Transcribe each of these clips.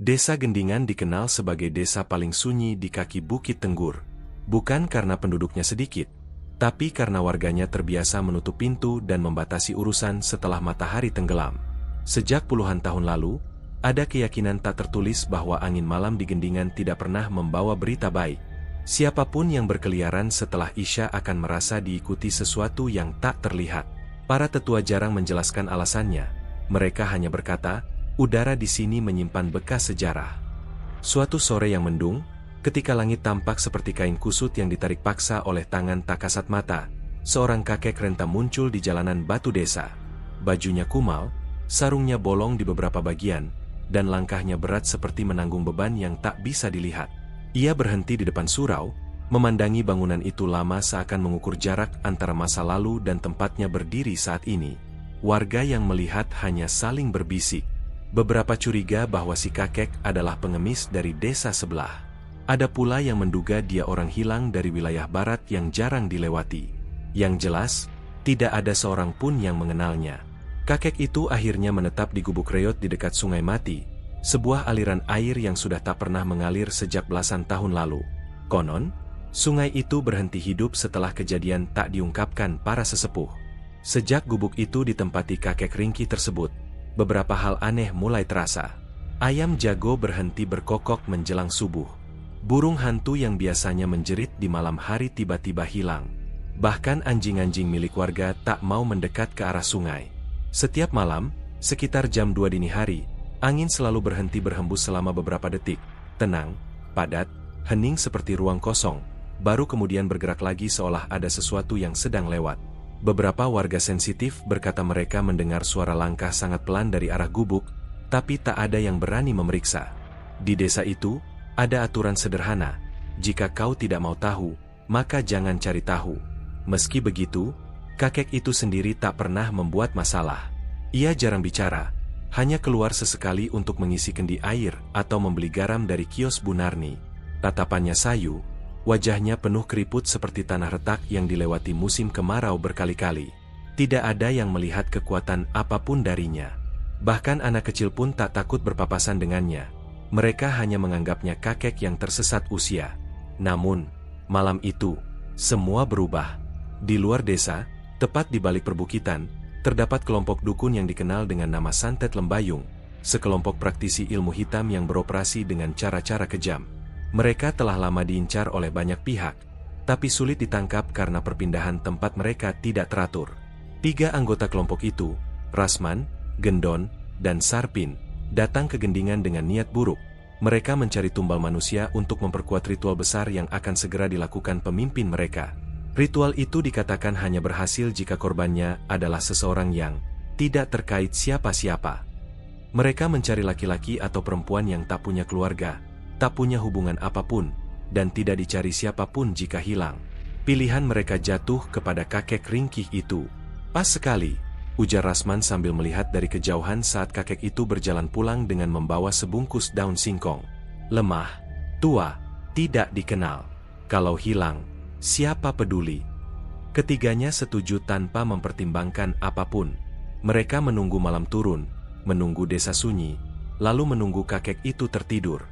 Desa Gendingan dikenal sebagai desa paling sunyi di kaki Bukit Tenggur. Bukan karena penduduknya sedikit, tapi karena warganya terbiasa menutup pintu dan membatasi urusan setelah matahari tenggelam. Sejak puluhan tahun lalu, ada keyakinan tak tertulis bahwa angin malam di Gendingan tidak pernah membawa berita baik. Siapapun yang berkeliaran setelah Isya akan merasa diikuti sesuatu yang tak terlihat. Para tetua jarang menjelaskan alasannya. Mereka hanya berkata, udara di sini menyimpan bekas sejarah. Suatu sore yang mendung, ketika langit tampak seperti kain kusut yang ditarik paksa oleh tangan tak kasat mata, seorang kakek renta muncul di jalanan batu desa. Bajunya kumal, sarungnya bolong di beberapa bagian, dan langkahnya berat seperti menanggung beban yang tak bisa dilihat. Ia berhenti di depan surau, memandangi bangunan itu lama seakan mengukur jarak antara masa lalu dan tempatnya berdiri saat ini. Warga yang melihat hanya saling berbisik. Beberapa curiga bahwa si kakek adalah pengemis dari desa sebelah. Ada pula yang menduga dia orang hilang dari wilayah barat yang jarang dilewati. Yang jelas, tidak ada seorang pun yang mengenalnya. Kakek itu akhirnya menetap di gubuk reot di dekat Sungai Mati, sebuah aliran air yang sudah tak pernah mengalir sejak belasan tahun lalu. Konon, sungai itu berhenti hidup setelah kejadian tak diungkapkan para sesepuh. Sejak gubuk itu ditempati kakek ringkih tersebut, beberapa hal aneh mulai terasa. Ayam jago berhenti berkokok menjelang subuh. Burung hantu yang biasanya menjerit di malam hari tiba-tiba hilang. Bahkan anjing-anjing milik warga tak mau mendekat ke arah sungai. Setiap malam, sekitar jam 2 dini hari, angin selalu berhenti berhembus selama beberapa detik. Tenang, padat, hening seperti ruang kosong, baru kemudian bergerak lagi seolah ada sesuatu yang sedang lewat. Beberapa warga sensitif berkata mereka mendengar suara langkah sangat pelan dari arah gubuk, tapi tak ada yang berani memeriksa. Di desa itu, ada aturan sederhana, jika kau tidak mau tahu, maka jangan cari tahu. Meski begitu, kakek itu sendiri tak pernah membuat masalah. Ia jarang bicara, hanya keluar sesekali untuk mengisi kendi air atau membeli garam dari kios Bu Narni. Tatapannya sayu, wajahnya penuh keriput seperti tanah retak yang dilewati musim kemarau berkali-kali. Tidak ada yang melihat kekuatan apapun darinya. Bahkan anak kecil pun tak takut berpapasan dengannya. Mereka hanya menganggapnya kakek yang tersesat usia. Namun, malam itu, semua berubah. Di luar desa, tepat di balik perbukitan, terdapat kelompok dukun yang dikenal dengan nama Santet Lembayung, sekelompok praktisi ilmu hitam yang beroperasi dengan cara-cara kejam. Mereka telah lama diincar oleh banyak pihak, tapi sulit ditangkap karena perpindahan tempat mereka tidak teratur. 3 anggota kelompok itu, Rasman, Gendon, dan Sarpin, datang ke Gendingan dengan niat buruk. Mereka mencari tumbal manusia untuk memperkuat ritual besar yang akan segera dilakukan pemimpin mereka. Ritual itu dikatakan hanya berhasil jika korbannya adalah seseorang yang tidak terkait siapa-siapa. Mereka mencari laki-laki atau perempuan yang tak punya keluarga, tak punya hubungan apapun, dan tidak dicari siapapun jika hilang. Pilihan mereka jatuh kepada kakek ringkih itu. Pas sekali, ujar Rasman sambil melihat dari kejauhan saat kakek itu berjalan pulang dengan membawa sebungkus daun singkong. Lemah, tua, tidak dikenal. Kalau hilang, siapa peduli? Ketiganya setuju tanpa mempertimbangkan apapun. Mereka menunggu malam turun, menunggu desa sunyi, lalu menunggu kakek itu tertidur.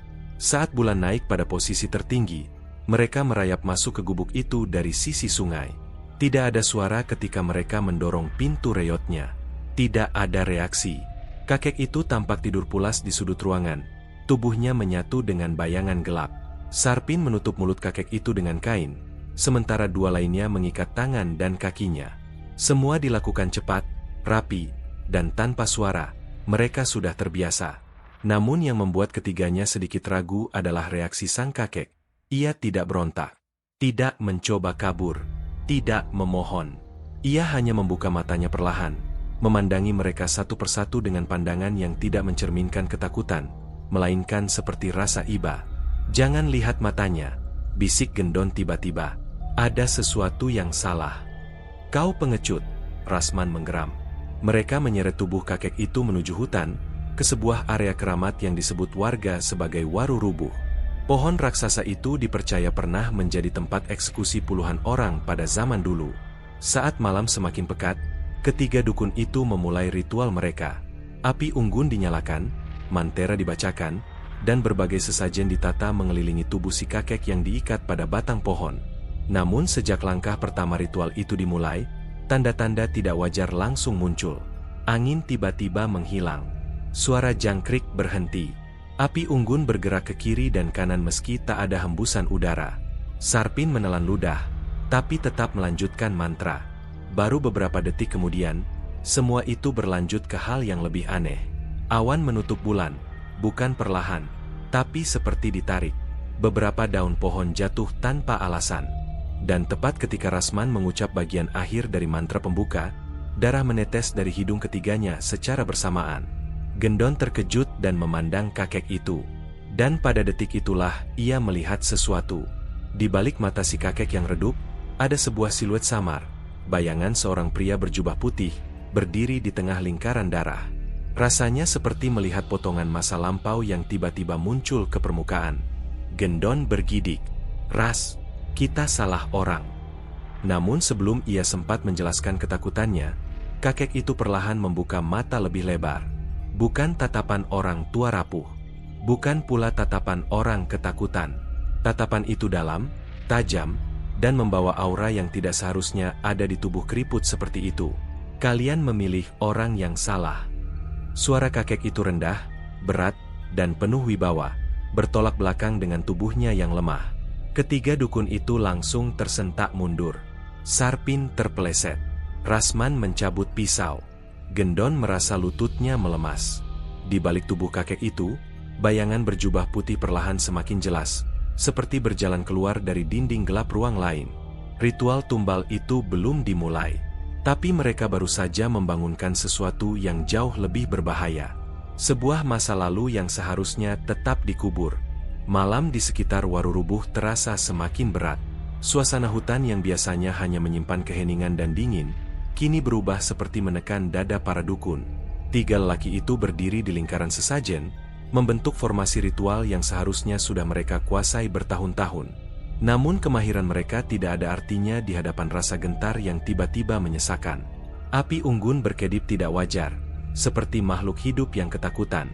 Saat bulan naik pada posisi tertinggi, mereka merayap masuk ke gubuk itu dari sisi sungai. Tidak ada suara ketika mereka mendorong pintu reotnya. Tidak ada reaksi. Kakek itu tampak tidur pulas di sudut ruangan. Tubuhnya menyatu dengan bayangan gelap. Sarpin menutup mulut kakek itu dengan kain, sementara 2 lainnya mengikat tangan dan kakinya. Semua dilakukan cepat, rapi, dan tanpa suara. Mereka sudah terbiasa. Namun yang membuat ketiganya sedikit ragu adalah reaksi sang kakek. Ia tidak berontak, tidak mencoba kabur, tidak memohon. Ia hanya membuka matanya perlahan, memandangi mereka satu persatu dengan pandangan yang tidak mencerminkan ketakutan, melainkan seperti rasa iba. Jangan lihat matanya, bisik Gendon tiba-tiba. Ada sesuatu yang salah. Kau pengecut, Rasman menggeram. Mereka menyeret tubuh kakek itu menuju hutan, ke sebuah area keramat yang disebut warga sebagai Waru Rubuh. Pohon raksasa itu dipercaya pernah menjadi tempat eksekusi puluhan orang pada zaman dulu. Saat malam semakin pekat, ketiga dukun itu memulai ritual mereka. Api unggun dinyalakan, mantera dibacakan, dan berbagai sesajen ditata mengelilingi tubuh si kakek yang diikat pada batang pohon. Namun sejak langkah pertama ritual itu dimulai, tanda-tanda tidak wajar langsung muncul. Angin tiba-tiba menghilang. Suara jangkrik berhenti. Api unggun bergerak ke kiri dan kanan meski tak ada hembusan udara. Sarpin menelan ludah, tapi tetap melanjutkan mantra. Baru beberapa detik kemudian, semua itu berlanjut ke hal yang lebih aneh. Awan menutup bulan, bukan perlahan, tapi seperti ditarik. Beberapa daun pohon jatuh tanpa alasan. Dan tepat ketika Rasman mengucap bagian akhir dari mantra pembuka, darah menetes dari hidung ketiganya secara bersamaan. Gendon terkejut dan memandang kakek itu. Dan pada detik itulah ia melihat sesuatu. Di balik mata si kakek yang redup, ada sebuah siluet samar. Bayangan seorang pria berjubah putih, berdiri di tengah lingkaran darah. Rasanya seperti melihat potongan masa lampau yang tiba-tiba muncul ke permukaan. Gendon bergidik. "Ras, kita salah orang." Namun sebelum ia sempat menjelaskan ketakutannya, kakek itu perlahan membuka mata lebih lebar. Bukan tatapan orang tua rapuh. Bukan pula tatapan orang ketakutan. Tatapan itu dalam, tajam, dan membawa aura yang tidak seharusnya ada di tubuh keriput seperti itu. "Kalian memilih orang yang salah." Suara kakek itu rendah, berat, dan penuh wibawa, bertolak belakang dengan tubuhnya yang lemah. Ketiga dukun itu langsung tersentak mundur. Sarpin terpeleset. Rasman mencabut pisau. Gendon merasa lututnya melemas. Di balik tubuh kakek itu, bayangan berjubah putih perlahan semakin jelas, seperti berjalan keluar dari dinding gelap ruang lain. Ritual tumbal itu belum dimulai, tapi mereka baru saja membangunkan sesuatu yang jauh lebih berbahaya. Sebuah masa lalu yang seharusnya tetap dikubur. Malam di sekitar Warurubuh terasa semakin berat. Suasana hutan yang biasanya hanya menyimpan keheningan dan dingin, kini berubah seperti menekan dada para dukun. Tiga lelaki itu berdiri di lingkaran sesajen, membentuk formasi ritual yang seharusnya sudah mereka kuasai bertahun-tahun. Namun kemahiran mereka tidak ada artinya di hadapan rasa gentar yang tiba-tiba menyesakan. Api unggun berkedip tidak wajar, seperti makhluk hidup yang ketakutan.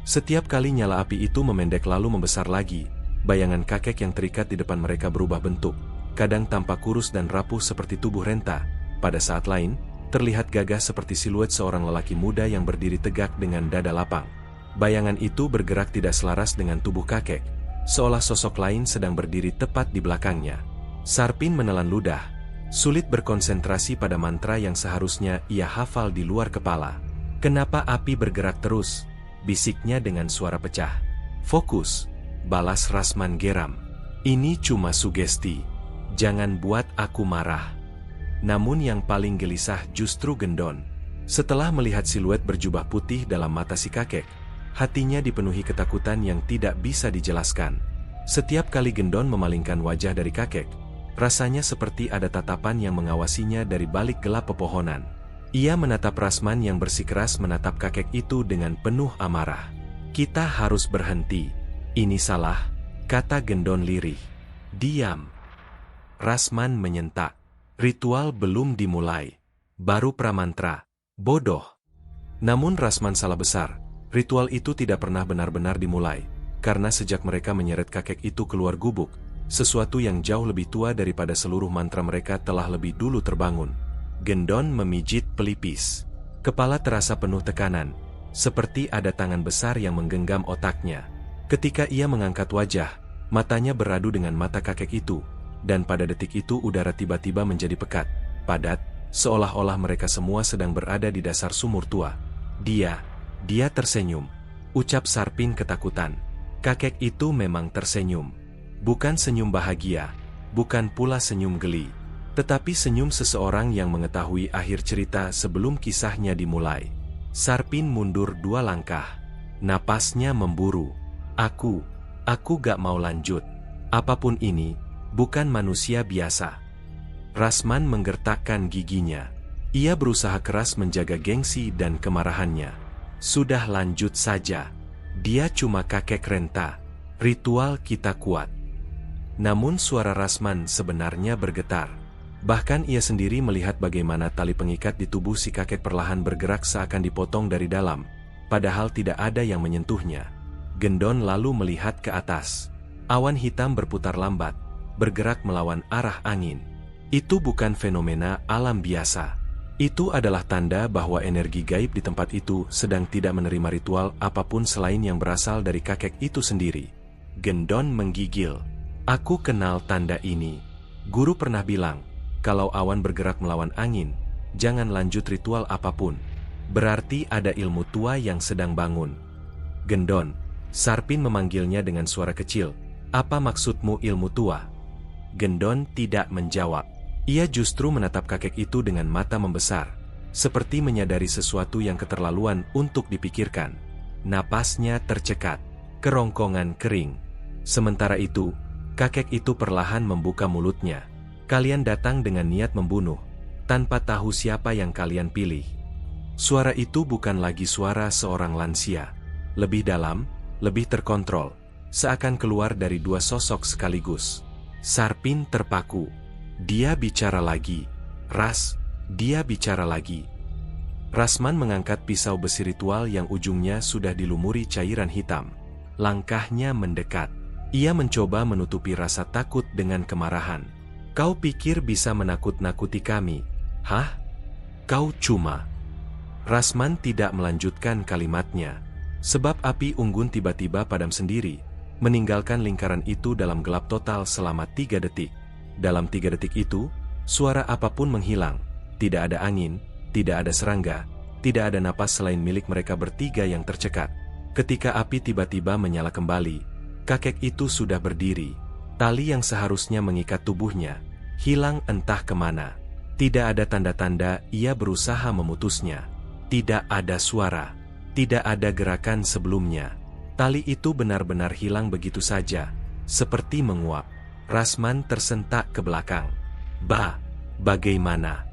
Setiap kali nyala api itu memendek lalu membesar lagi, bayangan kakek yang terikat di depan mereka berubah bentuk, kadang tampak kurus dan rapuh seperti tubuh renta. Pada saat lain, terlihat gagah seperti siluet seorang lelaki muda yang berdiri tegak dengan dada lapang. Bayangan itu bergerak tidak selaras dengan tubuh kakek, seolah sosok lain sedang berdiri tepat di belakangnya. Sarpin menelan ludah, sulit berkonsentrasi pada mantra yang seharusnya ia hafal di luar kepala. "Kenapa api bergerak terus?" bisiknya dengan suara pecah. "Fokus," balas Rasman geram. "Ini cuma sugesti. Jangan buat aku marah." Namun yang paling gelisah justru Gendon. Setelah melihat siluet berjubah putih dalam mata si kakek, hatinya dipenuhi ketakutan yang tidak bisa dijelaskan. Setiap kali Gendon memalingkan wajah dari kakek, rasanya seperti ada tatapan yang mengawasinya dari balik gelap pepohonan. Ia menatap Rasman yang bersikeras menatap kakek itu dengan penuh amarah. "Kita harus berhenti. Ini salah," kata Gendon lirih. "Diam." Rasman menyentak. Ritual belum dimulai. Baru pramantra. Bodoh. Namun Rasman salah besar. Ritual itu tidak pernah benar-benar dimulai, karena sejak mereka menyeret kakek itu keluar gubuk, sesuatu yang jauh lebih tua daripada seluruh mantra mereka telah lebih dulu terbangun. Gendon memijit pelipis. Kepala terasa penuh tekanan, seperti ada tangan besar yang menggenggam otaknya. Ketika ia mengangkat wajah, matanya beradu dengan mata kakek itu, dan pada detik itu udara tiba-tiba menjadi pekat, padat, seolah-olah mereka semua sedang berada di dasar sumur tua. Dia tersenyum, ucap Sarpin ketakutan. Kakek itu memang tersenyum. Bukan senyum bahagia, bukan pula senyum geli, tetapi senyum seseorang yang mengetahui akhir cerita sebelum kisahnya dimulai. Sarpin mundur 2 langkah. Napasnya memburu. Aku gak mau lanjut. Apapun ini, bukan manusia biasa." Rasman menggertakkan giginya. Ia berusaha keras menjaga gengsi dan kemarahannya. "Sudah lanjut saja. Dia cuma kakek renta. Ritual kita kuat." Namun suara Rasman sebenarnya bergetar. Bahkan ia sendiri melihat bagaimana tali pengikat di tubuh si kakek perlahan bergerak seakan dipotong dari dalam, padahal tidak ada yang menyentuhnya. Gendon lalu melihat ke atas. Awan hitam berputar lambat, bergerak melawan arah angin. Itu bukan fenomena alam biasa. Itu adalah tanda bahwa energi gaib di tempat itu sedang tidak menerima ritual apapun selain yang berasal dari kakek itu sendiri. Gendon menggigil. Aku kenal tanda ini. Guru pernah bilang, kalau awan bergerak melawan angin, jangan lanjut ritual apapun. Berarti ada ilmu tua yang sedang bangun. Gendon, Sarpin memanggilnya dengan suara kecil. Apa maksudmu ilmu tua? Gendon tidak menjawab. Ia justru menatap kakek itu dengan mata membesar, seperti menyadari sesuatu yang keterlaluan untuk dipikirkan. Napasnya tercekat, kerongkongan kering. Sementara itu, kakek itu perlahan membuka mulutnya. Kalian datang dengan niat membunuh, tanpa tahu siapa yang kalian pilih. Suara itu bukan lagi suara seorang lansia. Lebih dalam, lebih terkontrol, seakan keluar dari dua sosok sekaligus. Sarpin terpaku. Dia bicara lagi. Ras, dia bicara lagi. Rasman mengangkat pisau besi ritual yang ujungnya sudah dilumuri cairan hitam. Langkahnya mendekat. Ia mencoba menutupi rasa takut dengan kemarahan. Kau pikir bisa menakut-nakuti kami? Hah? Kau cuma... Rasman tidak melanjutkan kalimatnya, sebab api unggun tiba-tiba padam sendiri, meninggalkan lingkaran itu dalam gelap total selama 3 detik. Dalam 3 detik itu, suara apapun menghilang. Tidak ada angin, tidak ada serangga, tidak ada napas selain milik mereka bertiga yang tercekat. Ketika api tiba-tiba menyala kembali, kakek itu sudah berdiri. Tali yang seharusnya mengikat tubuhnya, hilang entah kemana. Tidak ada tanda-tanda ia berusaha memutusnya. Tidak ada suara, tidak ada gerakan sebelumnya. Tali itu benar-benar hilang begitu saja, seperti menguap. Rasman tersentak ke belakang. Bagaimana?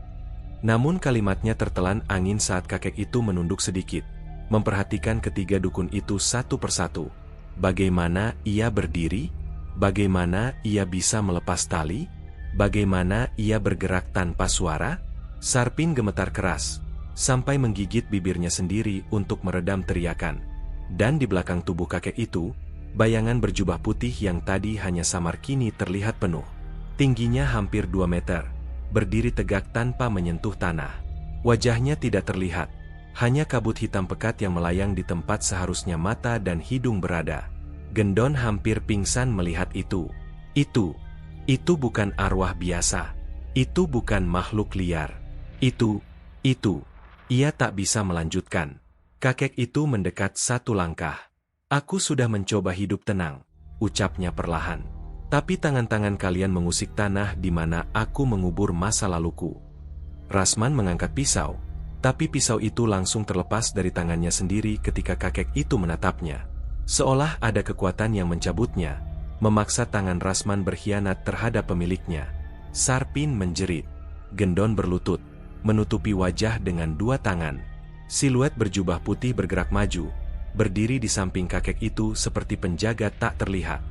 Namun kalimatnya tertelan angin saat kakek itu menunduk sedikit, memperhatikan ketiga dukun itu satu persatu. Bagaimana ia berdiri? Bagaimana ia bisa melepas tali? Bagaimana ia bergerak tanpa suara? Sarpin gemetar keras, sampai menggigit bibirnya sendiri untuk meredam teriakan. Dan di belakang tubuh kakek itu, bayangan berjubah putih yang tadi hanya samar kini terlihat penuh. Tingginya hampir 2 meter, berdiri tegak tanpa menyentuh tanah. Wajahnya tidak terlihat, hanya kabut hitam pekat yang melayang di tempat seharusnya mata dan hidung berada. Gendon hampir pingsan melihat itu. Itu bukan arwah biasa. Itu bukan makhluk liar. Itu. Ia tak bisa melanjutkan. Kakek itu mendekat 1 langkah. Aku sudah mencoba hidup tenang, ucapnya perlahan. Tapi tangan-tangan kalian mengusik tanah di mana aku mengubur masa laluku. Rasman mengangkat pisau, tapi pisau itu langsung terlepas dari tangannya sendiri ketika kakek itu menatapnya. Seolah ada kekuatan yang mencabutnya, memaksa tangan Rasman berkhianat terhadap pemiliknya. Sarpin menjerit. Gendon berlutut, menutupi wajah dengan 2 tangan. Siluet berjubah putih bergerak maju, berdiri di samping kakek itu seperti penjaga tak terlihat.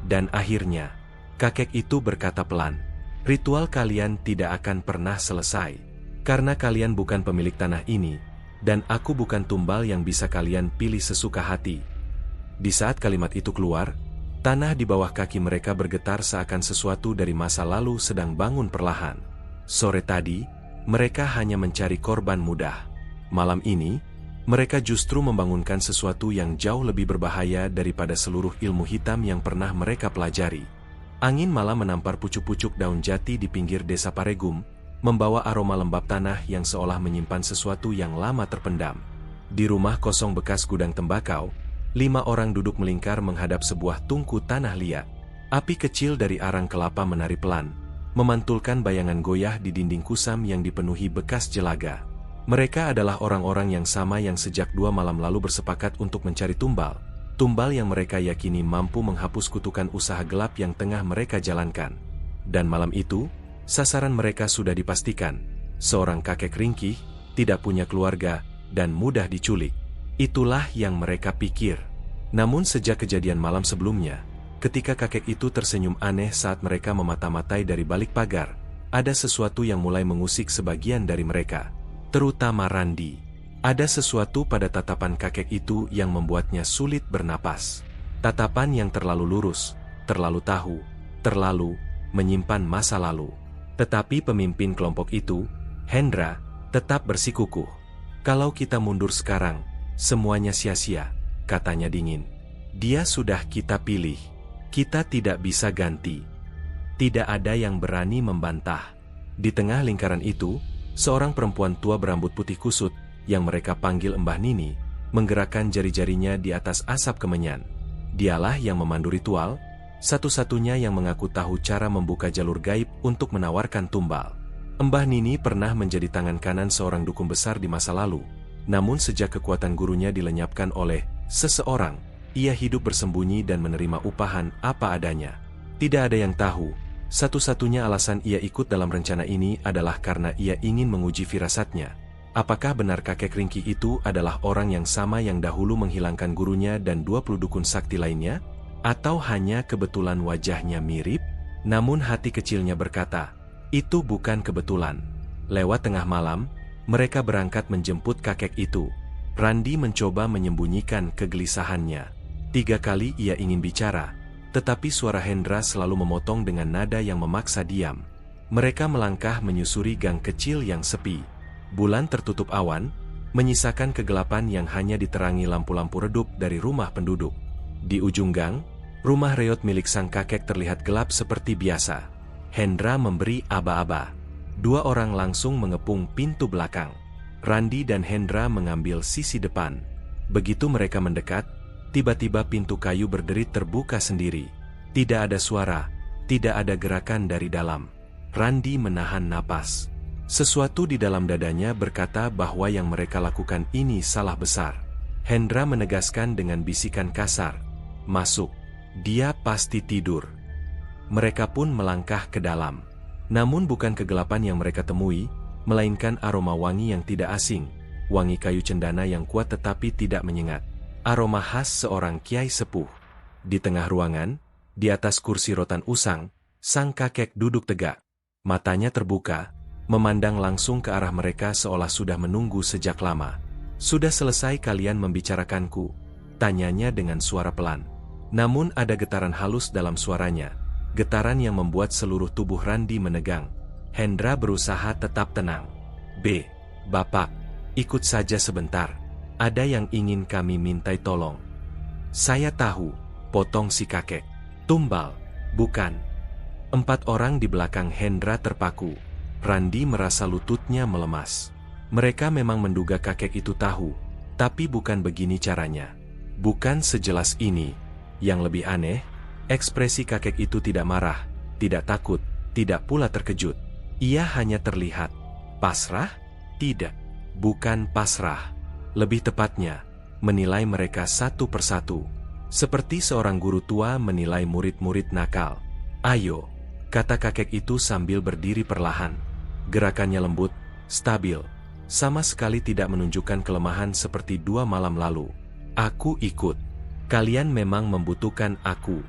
Dan akhirnya, kakek itu berkata pelan, ritual kalian tidak akan pernah selesai. Karena kalian bukan pemilik tanah ini, dan aku bukan tumbal yang bisa kalian pilih sesuka hati. Di saat kalimat itu keluar, tanah di bawah kaki mereka bergetar seakan sesuatu dari masa lalu sedang bangun perlahan. Sore tadi, mereka hanya mencari korban mudah. Malam ini, mereka justru membangunkan sesuatu yang jauh lebih berbahaya daripada seluruh ilmu hitam yang pernah mereka pelajari. Angin malam menampar pucuk-pucuk daun jati di pinggir desa Paregum, membawa aroma lembab tanah yang seolah menyimpan sesuatu yang lama terpendam. Di rumah kosong bekas gudang tembakau, 5 orang duduk melingkar menghadap sebuah tungku tanah liat. Api kecil dari arang kelapa menari pelan, memantulkan bayangan goyah di dinding kusam yang dipenuhi bekas jelaga. Mereka adalah orang-orang yang sama yang sejak 2 malam lalu bersepakat untuk mencari tumbal. Tumbal yang mereka yakini mampu menghapus kutukan usaha gelap yang tengah mereka jalankan. Dan malam itu, sasaran mereka sudah dipastikan. Seorang kakek ringkih, tidak punya keluarga, dan mudah diculik. Itulah yang mereka pikir. Namun sejak kejadian malam sebelumnya, ketika kakek itu tersenyum aneh saat mereka memata-matai dari balik pagar, ada sesuatu yang mulai mengusik sebagian dari mereka. Terutama Randi. Ada sesuatu pada tatapan kakek itu yang membuatnya sulit bernapas. Tatapan yang terlalu lurus, terlalu tahu, terlalu menyimpan masa lalu. Tetapi pemimpin kelompok itu, Hendra, tetap bersikukuh. Kalau kita mundur sekarang, semuanya sia-sia, katanya dingin. Dia sudah kita pilih. Kita tidak bisa ganti. Tidak ada yang berani membantah. Di tengah lingkaran itu, seorang perempuan tua berambut putih kusut, yang mereka panggil Mbah Nini, menggerakkan jari-jarinya di atas asap kemenyan. Dialah yang memandu ritual, satu-satunya yang mengaku tahu cara membuka jalur gaib untuk menawarkan tumbal. Mbah Nini pernah menjadi tangan kanan seorang dukun besar di masa lalu, namun sejak kekuatan gurunya dilenyapkan oleh seseorang, ia hidup bersembunyi dan menerima upahan apa adanya. Tidak ada yang tahu, satu-satunya alasan ia ikut dalam rencana ini adalah karena ia ingin menguji firasatnya. Apakah benar kakek ringkih itu adalah orang yang sama yang dahulu menghilangkan gurunya dan 20 dukun sakti lainnya? Atau hanya kebetulan wajahnya mirip? Namun hati kecilnya berkata, itu bukan kebetulan. Lewat tengah malam, mereka berangkat menjemput kakek itu. Randi mencoba menyembunyikan kegelisahannya. 3 kali ia ingin bicara, tetapi suara Hendra selalu memotong dengan nada yang memaksa diam. Mereka melangkah menyusuri gang kecil yang sepi. Bulan tertutup awan, menyisakan kegelapan yang hanya diterangi lampu-lampu redup dari rumah penduduk. Di ujung gang, rumah reot milik sang kakek terlihat gelap seperti biasa. Hendra memberi aba-aba. 2 orang langsung mengepung pintu belakang. Randi dan Hendra mengambil sisi depan. Begitu mereka mendekat, tiba-tiba pintu kayu berderit terbuka sendiri. Tidak ada suara, tidak ada gerakan dari dalam. Randi menahan napas. Sesuatu di dalam dadanya berkata bahwa yang mereka lakukan ini salah besar. Hendra menegaskan dengan bisikan kasar, "Masuk, dia pasti tidur." Mereka pun melangkah ke dalam. Namun bukan kegelapan yang mereka temui, melainkan aroma wangi yang tidak asing, wangi kayu cendana yang kuat tetapi tidak menyengat. Aroma khas seorang kiai sepuh. Di tengah ruangan, di atas kursi rotan usang, sang kakek duduk tegak. Matanya terbuka, memandang langsung ke arah mereka seolah sudah menunggu sejak lama. "Sudah selesai kalian membicarakanku?" tanyanya dengan suara pelan. Namun ada getaran halus dalam suaranya, getaran yang membuat seluruh tubuh Randi menegang. Hendra berusaha tetap tenang. Bapak, ikut saja sebentar. Ada yang ingin kami mintai tolong." "Saya tahu," potong si kakek. "Tumbal, bukan?" 4 orang di belakang Hendra terpaku. Randi merasa lututnya melemas. Mereka memang menduga kakek itu tahu, tapi bukan begini caranya. Bukan sejelas ini. Yang lebih aneh, ekspresi kakek itu tidak marah, tidak takut, tidak pula terkejut. Ia hanya terlihat pasrah? Tidak, bukan pasrah. Lebih tepatnya, menilai mereka satu persatu. Seperti seorang guru tua menilai murid-murid nakal. "Ayo," kata kakek itu sambil berdiri perlahan. Gerakannya lembut, stabil, sama sekali tidak menunjukkan kelemahan seperti 2 malam lalu. "Aku ikut. Kalian memang membutuhkan aku."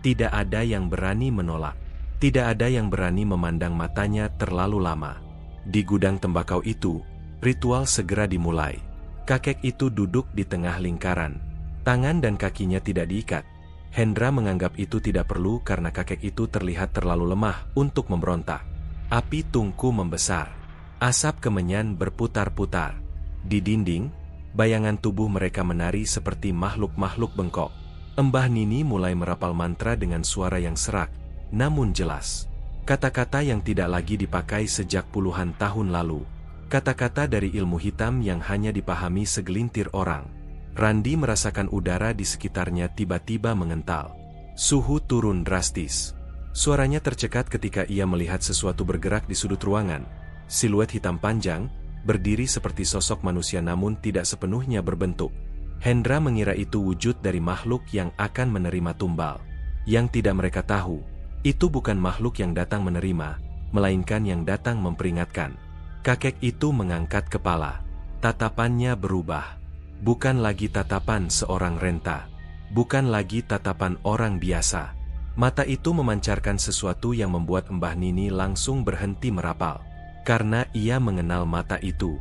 Tidak ada yang berani menolak. Tidak ada yang berani memandang matanya terlalu lama. Di gudang tembakau itu, ritual segera dimulai. Kakek itu duduk di tengah lingkaran. Tangan dan kakinya tidak diikat. Hendra menganggap itu tidak perlu karena kakek itu terlihat terlalu lemah untuk memberontak. Api tungku membesar. Asap kemenyan berputar-putar. Di dinding, bayangan tubuh mereka menari seperti makhluk-makhluk bengkok. Mbah Nini mulai merapal mantra dengan suara yang serak, namun jelas. Kata-kata yang tidak lagi dipakai sejak puluhan tahun lalu. Kata-kata dari ilmu hitam yang hanya dipahami segelintir orang. Randi merasakan udara di sekitarnya tiba-tiba mengental. Suhu turun drastis. Suaranya tercekat ketika ia melihat sesuatu bergerak di sudut ruangan. Siluet hitam panjang, berdiri seperti sosok manusia namun tidak sepenuhnya berbentuk. Hendra mengira itu wujud dari makhluk yang akan menerima tumbal. Yang tidak mereka tahu, itu bukan makhluk yang datang menerima, melainkan yang datang memperingatkan. Kakek itu mengangkat kepala. Tatapannya berubah. Bukan lagi tatapan seorang renta. Bukan lagi tatapan orang biasa. Mata itu memancarkan sesuatu yang membuat Mbah Nini langsung berhenti merapal. Karena ia mengenal mata itu.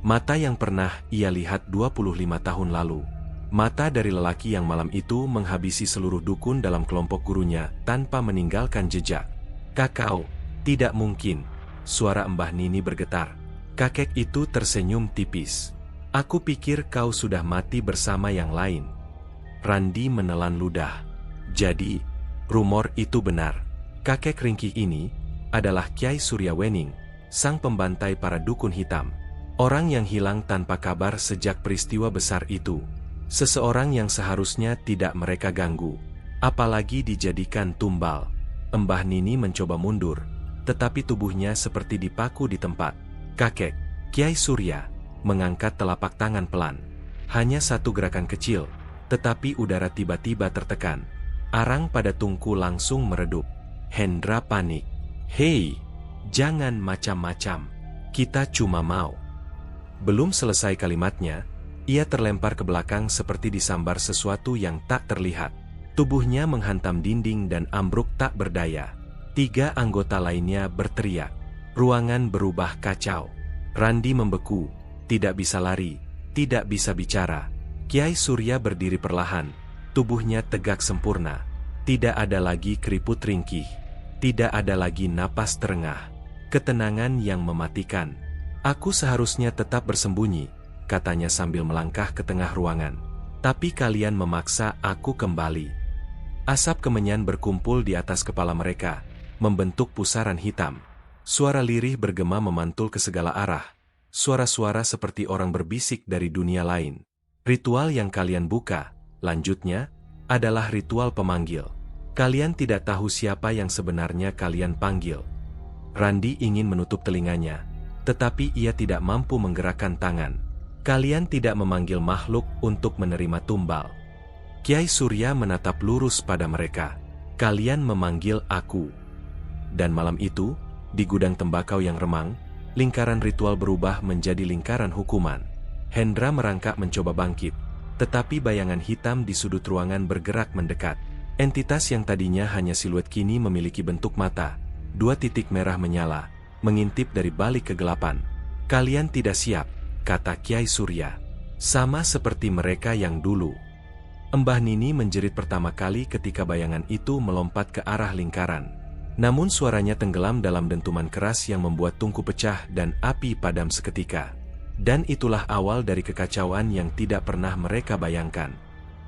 Mata yang pernah ia lihat 25 tahun lalu. Mata dari lelaki yang malam itu menghabisi seluruh dukun dalam kelompok gurunya tanpa meninggalkan jejak. "Kakao, tidak mungkin." Suara Mbah Nini bergetar. Kakek itu tersenyum tipis. "Aku pikir kau sudah mati bersama yang lain." Randi menelan ludah. Jadi, rumor itu benar. Kakek ringkih ini adalah Kyai Suryawening, sang pembantai para dukun hitam. Orang yang hilang tanpa kabar sejak peristiwa besar itu. Seseorang yang seharusnya tidak mereka ganggu, apalagi dijadikan tumbal. Mbah Nini mencoba mundur, tetapi tubuhnya seperti dipaku di tempat. "Kakek," Kyai Surya mengangkat telapak tangan pelan. Hanya satu gerakan kecil, tetapi udara tiba-tiba tertekan. Arang pada tungku langsung meredup. Hendra panik. "Hei, jangan macam-macam. Kita cuma mau..." Belum selesai kalimatnya, ia terlempar ke belakang seperti disambar sesuatu yang tak terlihat. Tubuhnya menghantam dinding dan ambruk tak berdaya. 3 anggota lainnya berteriak. Ruangan berubah kacau. Randi membeku, tidak bisa lari, tidak bisa bicara. Kyai Surya berdiri perlahan, tubuhnya tegak sempurna. Tidak ada lagi keriput ringkih, tidak ada lagi napas terengah. Ketenangan yang mematikan. "Aku seharusnya tetap bersembunyi," katanya sambil melangkah ke tengah ruangan. "Tapi kalian memaksa aku kembali." Asap kemenyan berkumpul di atas kepala mereka, membentuk pusaran hitam. Suara lirih bergema memantul ke segala arah. Suara-suara seperti orang berbisik dari dunia lain. "Ritual yang kalian buka," lanjutnya, "adalah ritual pemanggil. Kalian tidak tahu siapa yang sebenarnya kalian panggil." Randi ingin menutup telinganya, tetapi ia tidak mampu menggerakkan tangan. "Kalian tidak memanggil makhluk untuk menerima tumbal." Kyai Surya menatap lurus pada mereka. "Kalian memanggil aku." Dan malam itu, di gudang tembakau yang remang, lingkaran ritual berubah menjadi lingkaran hukuman. Hendra merangkak mencoba bangkit, tetapi bayangan hitam di sudut ruangan bergerak mendekat. Entitas yang tadinya hanya siluet kini memiliki bentuk mata. 2 titik merah menyala, mengintip dari balik kegelapan. "Kalian tidak siap," kata Kyai Surya. "Sama seperti mereka yang dulu." Mbah Nini menjerit pertama kali ketika bayangan itu melompat ke arah lingkaran. Namun suaranya tenggelam dalam dentuman keras yang membuat tungku pecah dan api padam seketika. Dan itulah awal dari kekacauan yang tidak pernah mereka bayangkan.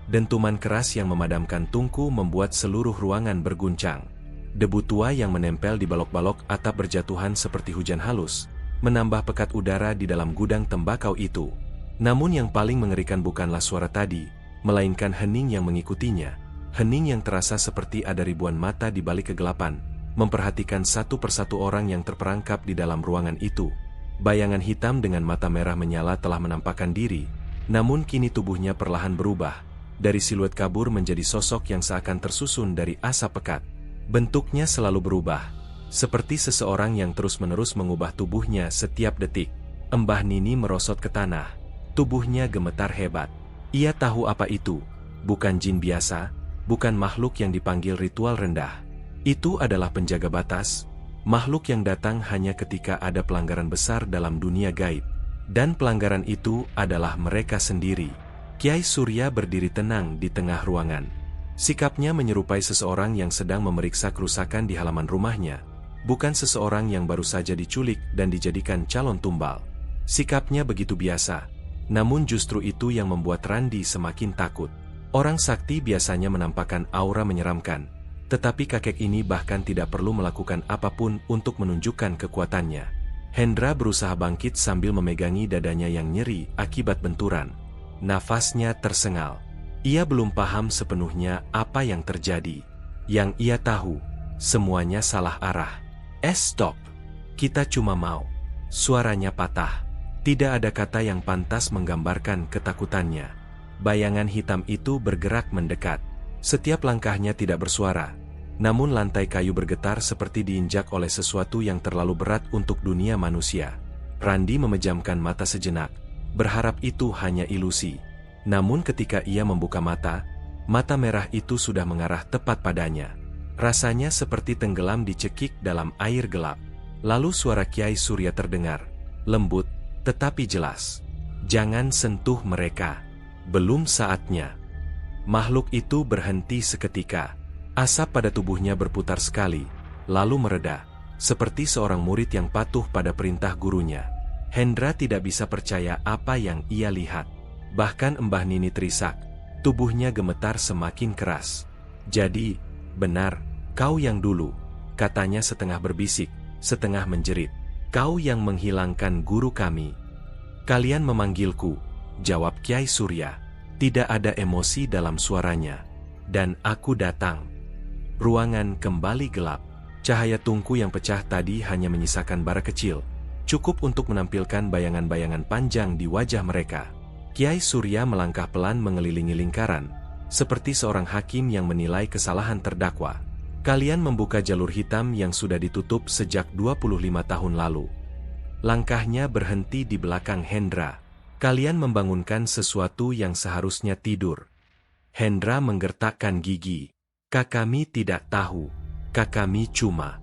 Dentuman keras yang memadamkan tungku membuat seluruh ruangan berguncang. Debu tua yang menempel di balok-balok atap berjatuhan seperti hujan halus, menambah pekat udara di dalam gudang tembakau itu. Namun yang paling mengerikan bukanlah suara tadi, melainkan hening yang mengikutinya. Hening yang terasa seperti ada ribuan mata di balik kegelapan, memperhatikan satu persatu orang yang terperangkap di dalam ruangan itu. Bayangan hitam dengan mata merah menyala telah menampakkan diri, namun kini tubuhnya perlahan berubah, dari siluet kabur menjadi sosok yang seakan tersusun dari asap pekat. Bentuknya selalu berubah, seperti seseorang yang terus-menerus mengubah tubuhnya setiap detik. Mbah Nini merosot ke tanah, tubuhnya gemetar hebat. Ia tahu apa itu, bukan jin biasa, bukan makhluk yang dipanggil ritual rendah. Itu adalah penjaga batas, makhluk yang datang hanya ketika ada pelanggaran besar dalam dunia gaib. Dan pelanggaran itu adalah mereka sendiri. Kyai Surya berdiri tenang di tengah ruangan. Sikapnya menyerupai seseorang yang sedang memeriksa kerusakan di halaman rumahnya, bukan seseorang yang baru saja diculik dan dijadikan calon tumbal. Sikapnya begitu biasa, namun justru itu yang membuat Randi semakin takut. Orang sakti biasanya menampakkan aura menyeramkan, tetapi kakek ini bahkan tidak perlu melakukan apapun untuk menunjukkan kekuatannya. Hendra berusaha bangkit sambil memegangi dadanya yang nyeri akibat benturan. Nafasnya tersengal. Ia belum paham sepenuhnya apa yang terjadi. Yang ia tahu, semuanya salah arah. Stop! Kita cuma mau." Suaranya patah. Tidak ada kata yang pantas menggambarkan ketakutannya. Bayangan hitam itu bergerak mendekat. Setiap langkahnya tidak bersuara. Namun lantai kayu bergetar seperti diinjak oleh sesuatu yang terlalu berat untuk dunia manusia. Randi memejamkan mata sejenak, berharap itu hanya ilusi. Namun ketika ia membuka mata, mata merah itu sudah mengarah tepat padanya. Rasanya seperti tenggelam dicekik dalam air gelap. Lalu suara Kyai Surya terdengar, lembut, Tetapi jelas, jangan sentuh mereka. Belum saatnya. Makhluk itu berhenti seketika. Asap pada tubuhnya berputar sekali, lalu mereda, seperti seorang murid yang patuh pada perintah gurunya. Hendra tidak bisa percaya apa yang ia lihat. Bahkan Mbah Nini terisak, tubuhnya gemetar semakin keras. "Jadi, benar, kau yang dulu," katanya setengah berbisik, setengah menjerit. "Kau yang menghilangkan guru kami." "Kalian memanggilku," jawab Kyai Surya. Tidak ada emosi dalam suaranya. "Dan aku datang." Ruangan kembali gelap. Cahaya tungku yang pecah tadi hanya menyisakan bara kecil, cukup untuk menampilkan bayangan-bayangan panjang di wajah mereka. Kyai Surya melangkah pelan mengelilingi lingkaran, seperti seorang hakim yang menilai kesalahan terdakwa. "Kalian membuka jalur hitam yang sudah ditutup sejak 25 tahun lalu." Langkahnya berhenti di belakang Hendra. "Kalian membangunkan sesuatu yang seharusnya tidur." Hendra menggertakkan gigi. "Kami tidak tahu. Kami cuma..."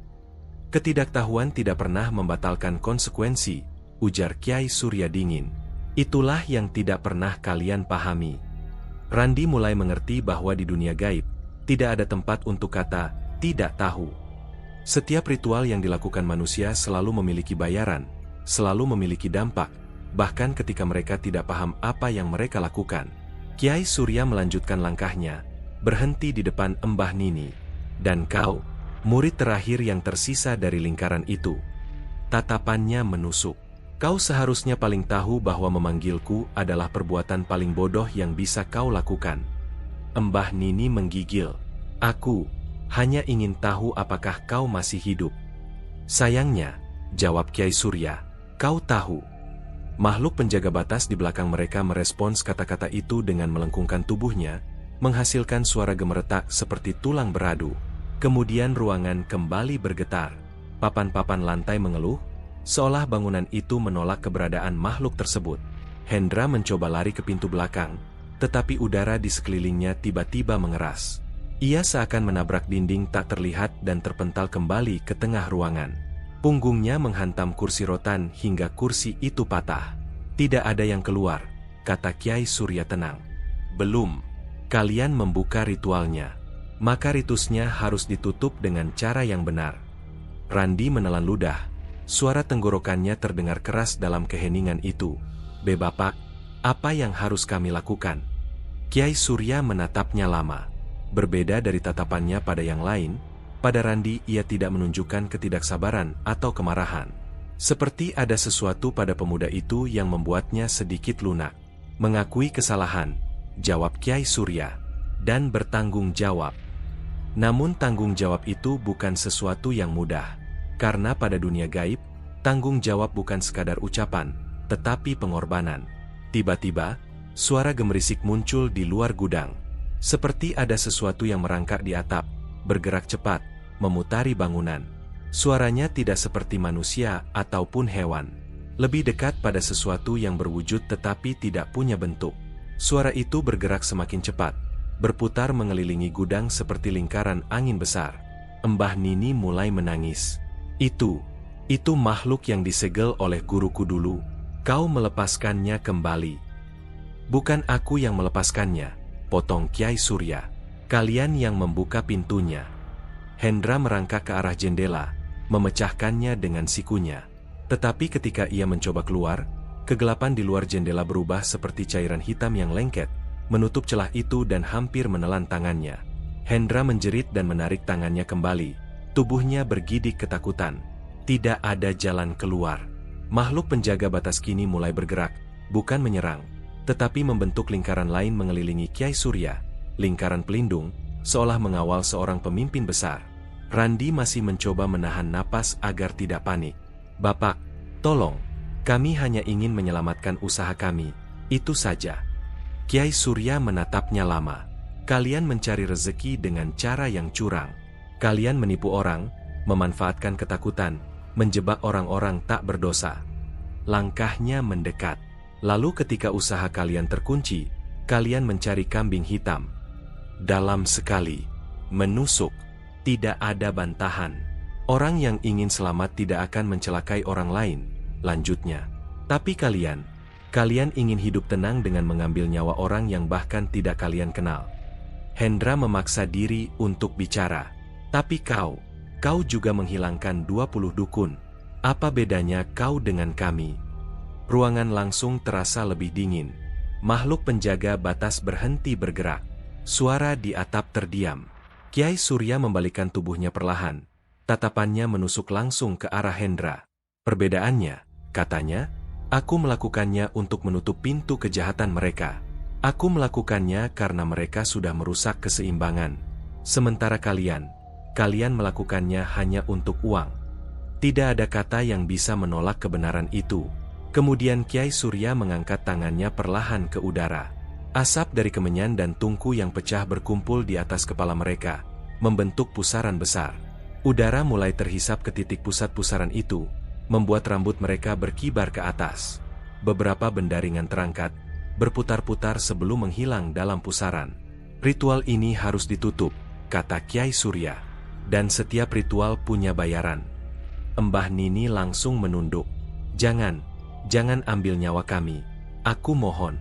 "Ketidaktahuan tidak pernah membatalkan konsekuensi," ujar Kyai Surya dingin. "Itulah yang tidak pernah kalian pahami." Randi mulai mengerti bahwa di dunia gaib, tidak ada tempat untuk kata "tidak tahu". Setiap ritual yang dilakukan manusia selalu memiliki bayaran, selalu memiliki dampak, bahkan ketika mereka tidak paham apa yang mereka lakukan. Kyai Surya melanjutkan langkahnya, berhenti di depan Mbah Nini. "Dan kau, murid terakhir yang tersisa dari lingkaran itu." Tatapannya menusuk. "Kau seharusnya paling tahu bahwa memanggilku adalah perbuatan paling bodoh yang bisa kau lakukan." Mbah Nini menggigil. "Aku hanya ingin tahu apakah kau masih hidup." "Sayangnya," jawab Kyai Surya, "kau tahu." Makhluk penjaga batas di belakang mereka merespons kata-kata itu dengan melengkungkan tubuhnya, menghasilkan suara gemeretak seperti tulang beradu. Kemudian ruangan kembali bergetar. Papan-papan lantai mengeluh, seolah bangunan itu menolak keberadaan makhluk tersebut. Hendra mencoba lari ke pintu belakang, tetapi udara di sekelilingnya tiba-tiba mengeras. Ia seakan menabrak dinding tak terlihat dan terpental kembali ke tengah ruangan. Punggungnya menghantam kursi rotan hingga kursi itu patah. "Tidak ada yang keluar," kata Kyai Surya tenang. "Belum. Kalian membuka ritualnya. Maka ritusnya harus ditutup dengan cara yang benar." Randi menelan ludah. Suara tenggorokannya terdengar keras dalam keheningan itu. Bapak, apa yang harus kami lakukan?" Kyai Surya menatapnya lama. Berbeda dari tatapannya pada yang lain, pada Randi ia tidak menunjukkan ketidaksabaran atau kemarahan. Seperti ada sesuatu pada pemuda itu yang membuatnya sedikit lunak. "Mengakui kesalahan," jawab Kyai Surya, "dan bertanggung jawab." Namun tanggung jawab itu bukan sesuatu yang mudah. Karena pada dunia gaib, tanggung jawab bukan sekadar ucapan, tetapi pengorbanan. Tiba-tiba, suara gemerisik muncul di luar gudang. Seperti ada sesuatu yang merangkak di atap, bergerak cepat, memutari bangunan. Suaranya tidak seperti manusia ataupun hewan. Lebih dekat pada sesuatu yang berwujud tetapi tidak punya bentuk. Suara itu bergerak semakin cepat, berputar mengelilingi gudang seperti lingkaran angin besar. Mbah Nini mulai menangis. Itu makhluk yang disegel oleh guruku dulu. Kau melepaskannya kembali." "Bukan aku yang melepaskannya," potong Kyai Surya. "Kalian yang membuka pintunya." Hendra merangkak ke arah jendela, memecahkannya dengan sikunya. Tetapi ketika ia mencoba keluar, kegelapan di luar jendela berubah seperti cairan hitam yang lengket, menutup celah itu dan hampir menelan tangannya. Hendra menjerit dan menarik tangannya kembali. Tubuhnya bergidik ketakutan. Tidak ada jalan keluar. Makhluk penjaga batas kini mulai bergerak, bukan menyerang, tetapi membentuk lingkaran lain mengelilingi Kyai Surya, lingkaran pelindung, seolah mengawal seorang pemimpin besar. Randi masih mencoba menahan napas agar tidak panik. "Bapak, tolong, kami hanya ingin menyelamatkan usaha kami, itu saja." Kyai Surya menatapnya lama. "Kalian mencari rezeki dengan cara yang curang. Kalian menipu orang, memanfaatkan ketakutan, menjebak orang-orang tak berdosa." Langkahnya mendekat. "Lalu ketika usaha kalian terkunci, kalian mencari kambing hitam." Dalam sekali, menusuk, tidak ada bantahan. "Orang yang ingin selamat tidak akan mencelakai orang lain," lanjutnya. Tapi kalian ingin hidup tenang dengan mengambil nyawa orang yang bahkan tidak kalian kenal. Hendra memaksa diri untuk bicara. Tapi kau juga menghilangkan 20 dukun. Apa bedanya kau dengan kami? Ruangan langsung terasa lebih dingin. Makhluk penjaga batas berhenti bergerak. Suara di atap terdiam. Kiai Surya membalikkan tubuhnya perlahan. Tatapannya menusuk langsung ke arah Hendra. Perbedaannya, katanya, aku melakukannya untuk menutup pintu kejahatan mereka. Aku melakukannya karena mereka sudah merusak keseimbangan. Sementara kalian melakukannya hanya untuk uang. Tidak ada kata yang bisa menolak kebenaran itu. Kemudian Kiai Surya mengangkat tangannya perlahan ke udara. Asap dari kemenyan dan tungku yang pecah berkumpul di atas kepala mereka, membentuk pusaran besar. Udara mulai terhisap ke titik pusat pusaran itu, membuat rambut mereka berkibar ke atas. Beberapa benda ringan terangkat, berputar-putar sebelum menghilang dalam pusaran. Ritual ini harus ditutup, kata Kiai Surya. Dan setiap ritual punya bayaran. Mbah Nini langsung menunduk. Jangan ambil nyawa kami. Aku mohon.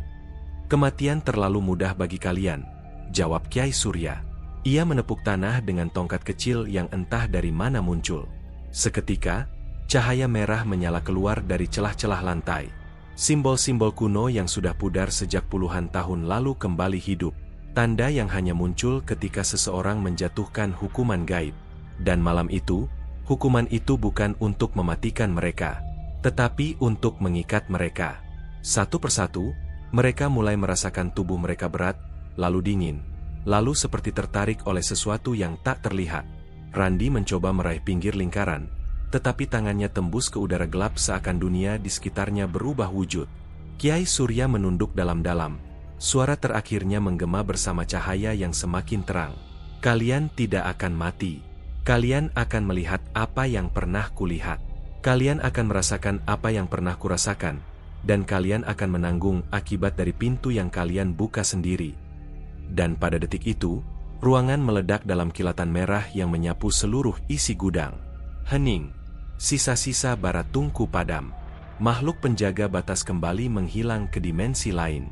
Kematian terlalu mudah bagi kalian, jawab Kiai Surya. Ia menepuk tanah dengan tongkat kecil yang entah dari mana muncul. Seketika, cahaya merah menyala keluar dari celah-celah lantai. Simbol-simbol kuno yang sudah pudar sejak puluhan tahun lalu kembali hidup. Tanda yang hanya muncul ketika seseorang menjatuhkan hukuman gaib. Dan malam itu, hukuman itu bukan untuk mematikan mereka, tetapi untuk mengikat mereka. Satu persatu, mereka mulai merasakan tubuh mereka berat, lalu dingin, lalu seperti tertarik oleh sesuatu yang tak terlihat. Randi mencoba meraih pinggir lingkaran, tetapi tangannya tembus ke udara gelap seakan dunia di sekitarnya berubah wujud. Kiai Surya menunduk dalam-dalam. Suara terakhirnya menggema bersama cahaya yang semakin terang. Kalian tidak akan mati. Kalian akan melihat apa yang pernah kulihat. Kalian akan merasakan apa yang pernah kurasakan. Dan kalian akan menanggung akibat dari pintu yang kalian buka sendiri. Dan pada detik itu, ruangan meledak dalam kilatan merah yang menyapu seluruh isi gudang. Hening. Sisa-sisa bara tungku padam. Makhluk penjaga batas kembali menghilang ke dimensi lain.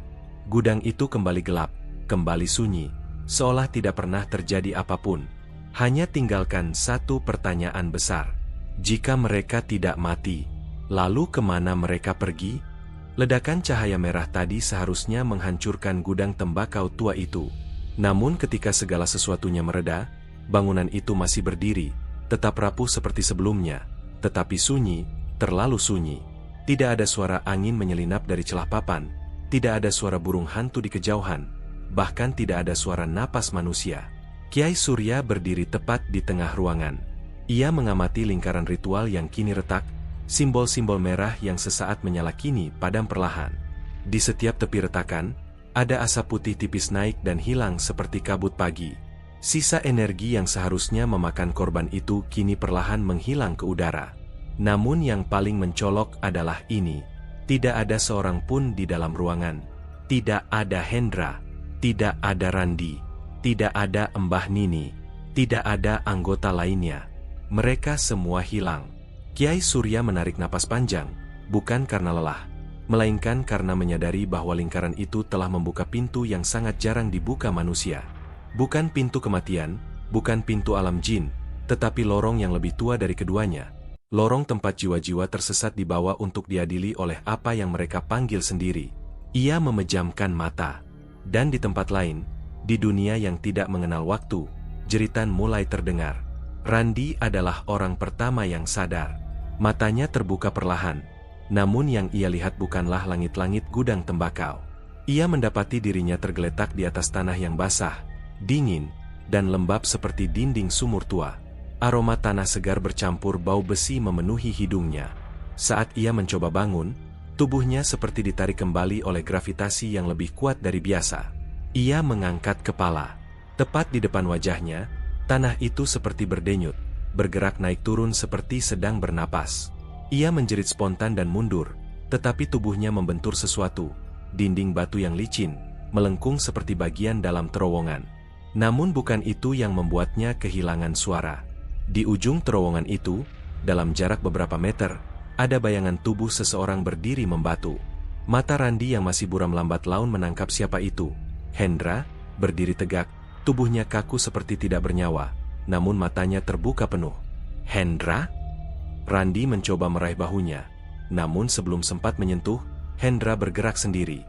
Gudang itu kembali gelap, kembali sunyi, seolah tidak pernah terjadi apapun. Hanya tinggalkan satu pertanyaan besar. Jika mereka tidak mati, lalu kemana mereka pergi? Ledakan cahaya merah tadi seharusnya menghancurkan gudang tembakau tua itu. Namun ketika segala sesuatunya mereda, bangunan itu masih berdiri, tetap rapuh seperti sebelumnya, tetapi sunyi, terlalu sunyi. Tidak ada suara angin menyelinap dari celah papan. Tidak ada suara burung hantu di kejauhan, bahkan tidak ada suara napas manusia. Kiai Surya berdiri tepat di tengah ruangan. Ia mengamati lingkaran ritual yang kini retak, simbol-simbol merah yang sesaat menyala kini padam perlahan. Di setiap tepi retakan, ada asap putih tipis naik dan hilang seperti kabut pagi. Sisa energi yang seharusnya memakan korban itu kini perlahan menghilang ke udara. Namun yang paling mencolok adalah ini. Tidak ada seorang pun di dalam ruangan. Tidak ada Hendra. Tidak ada Randi. Tidak ada Mbah Nini. Tidak ada anggota lainnya. Mereka semua hilang. Kiai Surya menarik napas panjang, bukan karena lelah, melainkan karena menyadari bahwa lingkaran itu telah membuka pintu yang sangat jarang dibuka manusia. Bukan pintu kematian, bukan pintu alam jin, tetapi lorong yang lebih tua dari keduanya. Lorong tempat jiwa-jiwa tersesat dibawa untuk diadili oleh apa yang mereka panggil sendiri. Ia memejamkan mata. Dan di tempat lain, di dunia yang tidak mengenal waktu, jeritan mulai terdengar. Randi adalah orang pertama yang sadar. Matanya terbuka perlahan. Namun yang ia lihat bukanlah langit-langit gudang tembakau. Ia mendapati dirinya tergeletak di atas tanah yang basah, dingin, dan lembab seperti dinding sumur tua. Aroma tanah segar bercampur bau besi memenuhi hidungnya. Saat ia mencoba bangun, tubuhnya seperti ditarik kembali oleh gravitasi yang lebih kuat dari biasa. Ia mengangkat kepala. Tepat di depan wajahnya, tanah itu seperti berdenyut, bergerak naik turun seperti sedang bernapas. Ia menjerit spontan dan mundur, tetapi tubuhnya membentur sesuatu. Dinding batu yang licin, melengkung seperti bagian dalam terowongan. Namun bukan itu yang membuatnya kehilangan suara. Di ujung terowongan itu, dalam jarak beberapa meter, ada bayangan tubuh seseorang berdiri membatu. Mata Randi yang masih buram lambat laun menangkap siapa itu. Hendra, berdiri tegak, tubuhnya kaku seperti tidak bernyawa, namun matanya terbuka penuh. Hendra? Randi mencoba meraih bahunya, namun sebelum sempat menyentuh, Hendra bergerak sendiri.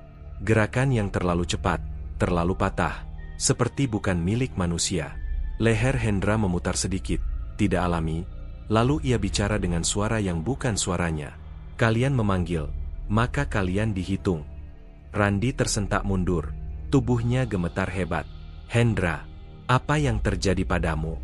Gerakan yang terlalu cepat, terlalu patah, seperti bukan milik manusia. Leher Hendra memutar sedikit, tidak alami, lalu ia bicara dengan suara yang bukan suaranya. Kalian memanggil, maka kalian dihitung. Randi tersentak mundur, tubuhnya gemetar hebat. Hendra, apa yang terjadi padamu?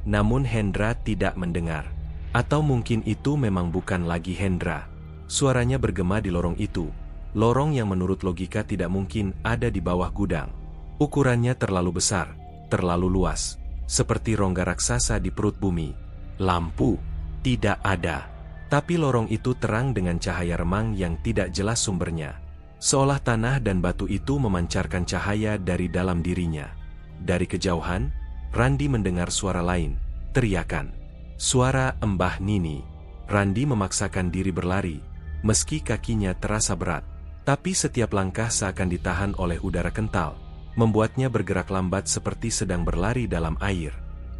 Namun Hendra tidak mendengar. Atau mungkin itu memang bukan lagi Hendra. Suaranya bergema di lorong itu. Lorong yang menurut logika tidak mungkin ada di bawah gudang. Ukurannya terlalu besar, terlalu luas, seperti rongga raksasa di perut bumi. Lampu tidak ada, tapi lorong itu terang dengan cahaya remang yang tidak jelas sumbernya. Seolah tanah dan batu itu memancarkan cahaya dari dalam dirinya. Dari kejauhan, Randi mendengar suara lain, teriakan. Suara Mbah Nini. Randi memaksakan diri berlari, meski kakinya terasa berat. Tapi setiap langkah seakan ditahan oleh udara kental, membuatnya bergerak lambat seperti sedang berlari dalam air.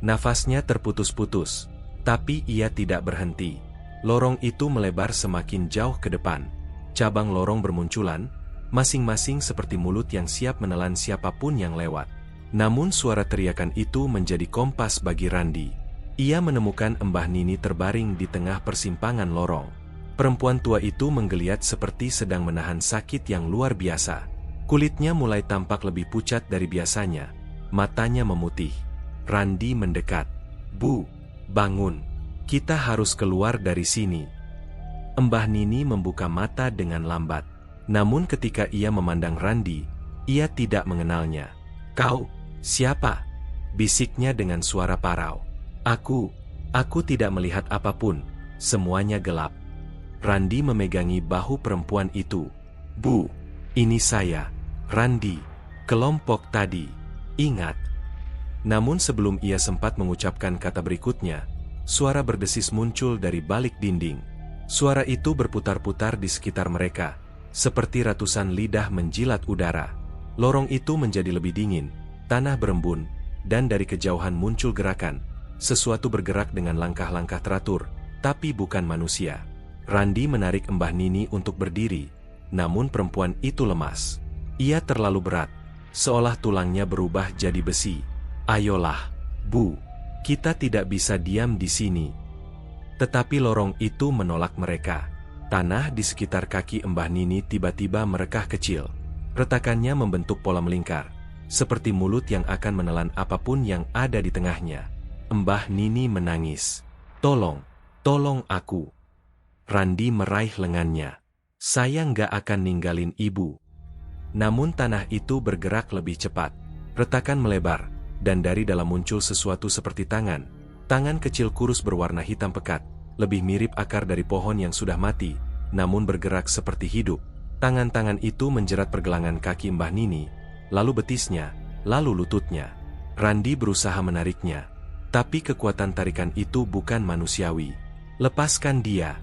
Nafasnya terputus-putus, tapi ia tidak berhenti. Lorong itu melebar semakin jauh ke depan. Cabang lorong bermunculan, masing-masing seperti mulut yang siap menelan siapapun yang lewat. Namun suara teriakan itu menjadi kompas bagi Randi. Ia menemukan Mbah Nini terbaring di tengah persimpangan lorong. Perempuan tua itu menggeliat seperti sedang menahan sakit yang luar biasa. Kulitnya mulai tampak lebih pucat dari biasanya. Matanya memutih. Randi mendekat. Bu, bangun. Kita harus keluar dari sini. Mbah Nini membuka mata dengan lambat. Namun ketika ia memandang Randi, ia tidak mengenalnya. Kau, siapa? Bisiknya dengan suara parau. Aku tidak melihat apapun. Semuanya gelap. Randi memegangi bahu perempuan itu. Bu, ini saya, Randi, kelompok tadi. Ingat. Namun sebelum ia sempat mengucapkan kata berikutnya, suara berdesis muncul dari balik dinding. Suara itu berputar-putar di sekitar mereka, seperti ratusan lidah menjilat udara. Lorong itu menjadi lebih dingin, tanah berembun, dan dari kejauhan muncul gerakan. Sesuatu bergerak dengan langkah-langkah teratur, tapi bukan manusia. Randi menarik Mbah Nini untuk berdiri, namun perempuan itu lemas. Ia terlalu berat, seolah tulangnya berubah jadi besi. Ayolah, Bu, kita tidak bisa diam di sini. Tetapi lorong itu menolak mereka. Tanah di sekitar kaki Mbah Nini tiba-tiba merekah kecil. Retakannya membentuk pola melingkar, seperti mulut yang akan menelan apapun yang ada di tengahnya. Mbah Nini menangis. Tolong aku. Randi meraih lengannya. Saya nggak akan ninggalin ibu. Namun tanah itu bergerak lebih cepat. Retakan melebar, dan dari dalam muncul sesuatu seperti tangan. Tangan kecil kurus berwarna hitam pekat, lebih mirip akar dari pohon yang sudah mati, namun bergerak seperti hidup. Tangan-tangan itu menjerat pergelangan kaki Mbah Nini, lalu betisnya, lalu lututnya. Randi berusaha menariknya, tapi kekuatan tarikan itu bukan manusiawi. Lepaskan dia,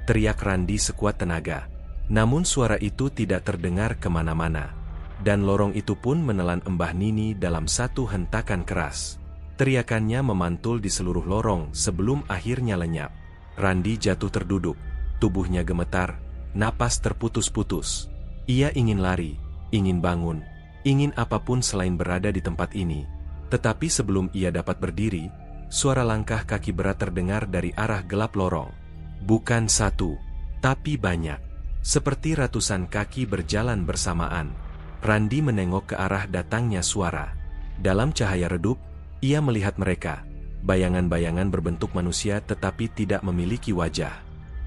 teriak Randi sekuat tenaga. Namun suara itu tidak terdengar kemana-mana. Dan lorong itu pun menelan Mbah Nini dalam satu hentakan keras. Teriakannya memantul di seluruh lorong sebelum akhirnya lenyap. Randi jatuh terduduk, tubuhnya gemetar, napas terputus-putus. Ia ingin lari, ingin bangun, ingin apapun selain berada di tempat ini. Tetapi sebelum ia dapat berdiri, suara langkah kaki berat terdengar dari arah gelap lorong. Bukan satu, tapi banyak. Seperti ratusan kaki berjalan bersamaan. Randi menengok ke arah datangnya suara. Dalam cahaya redup, ia melihat mereka. Bayangan-bayangan berbentuk manusia tetapi tidak memiliki wajah.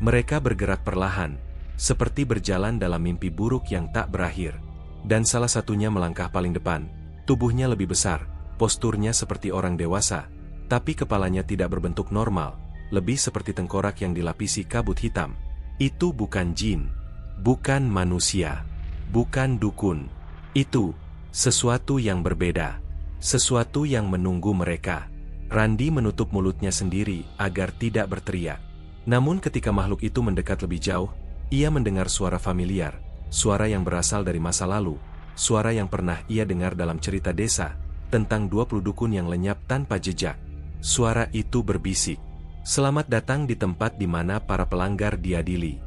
Mereka bergerak perlahan, seperti berjalan dalam mimpi buruk yang tak berakhir. Dan salah satunya melangkah paling depan. Tubuhnya lebih besar, posturnya seperti orang dewasa, tapi kepalanya tidak berbentuk normal. Lebih seperti tengkorak yang dilapisi kabut hitam. Itu bukan jin, bukan manusia, bukan dukun. Itu sesuatu yang berbeda, sesuatu yang menunggu mereka. Randi menutup mulutnya sendiri agar tidak berteriak. Namun ketika makhluk itu mendekat lebih jauh, ia mendengar suara familiar, suara yang berasal dari masa lalu, suara yang pernah ia dengar dalam cerita desa, tentang 20 dukun yang lenyap tanpa jejak. Suara itu berbisik, "Selamat datang di tempat di mana para pelanggar diadili."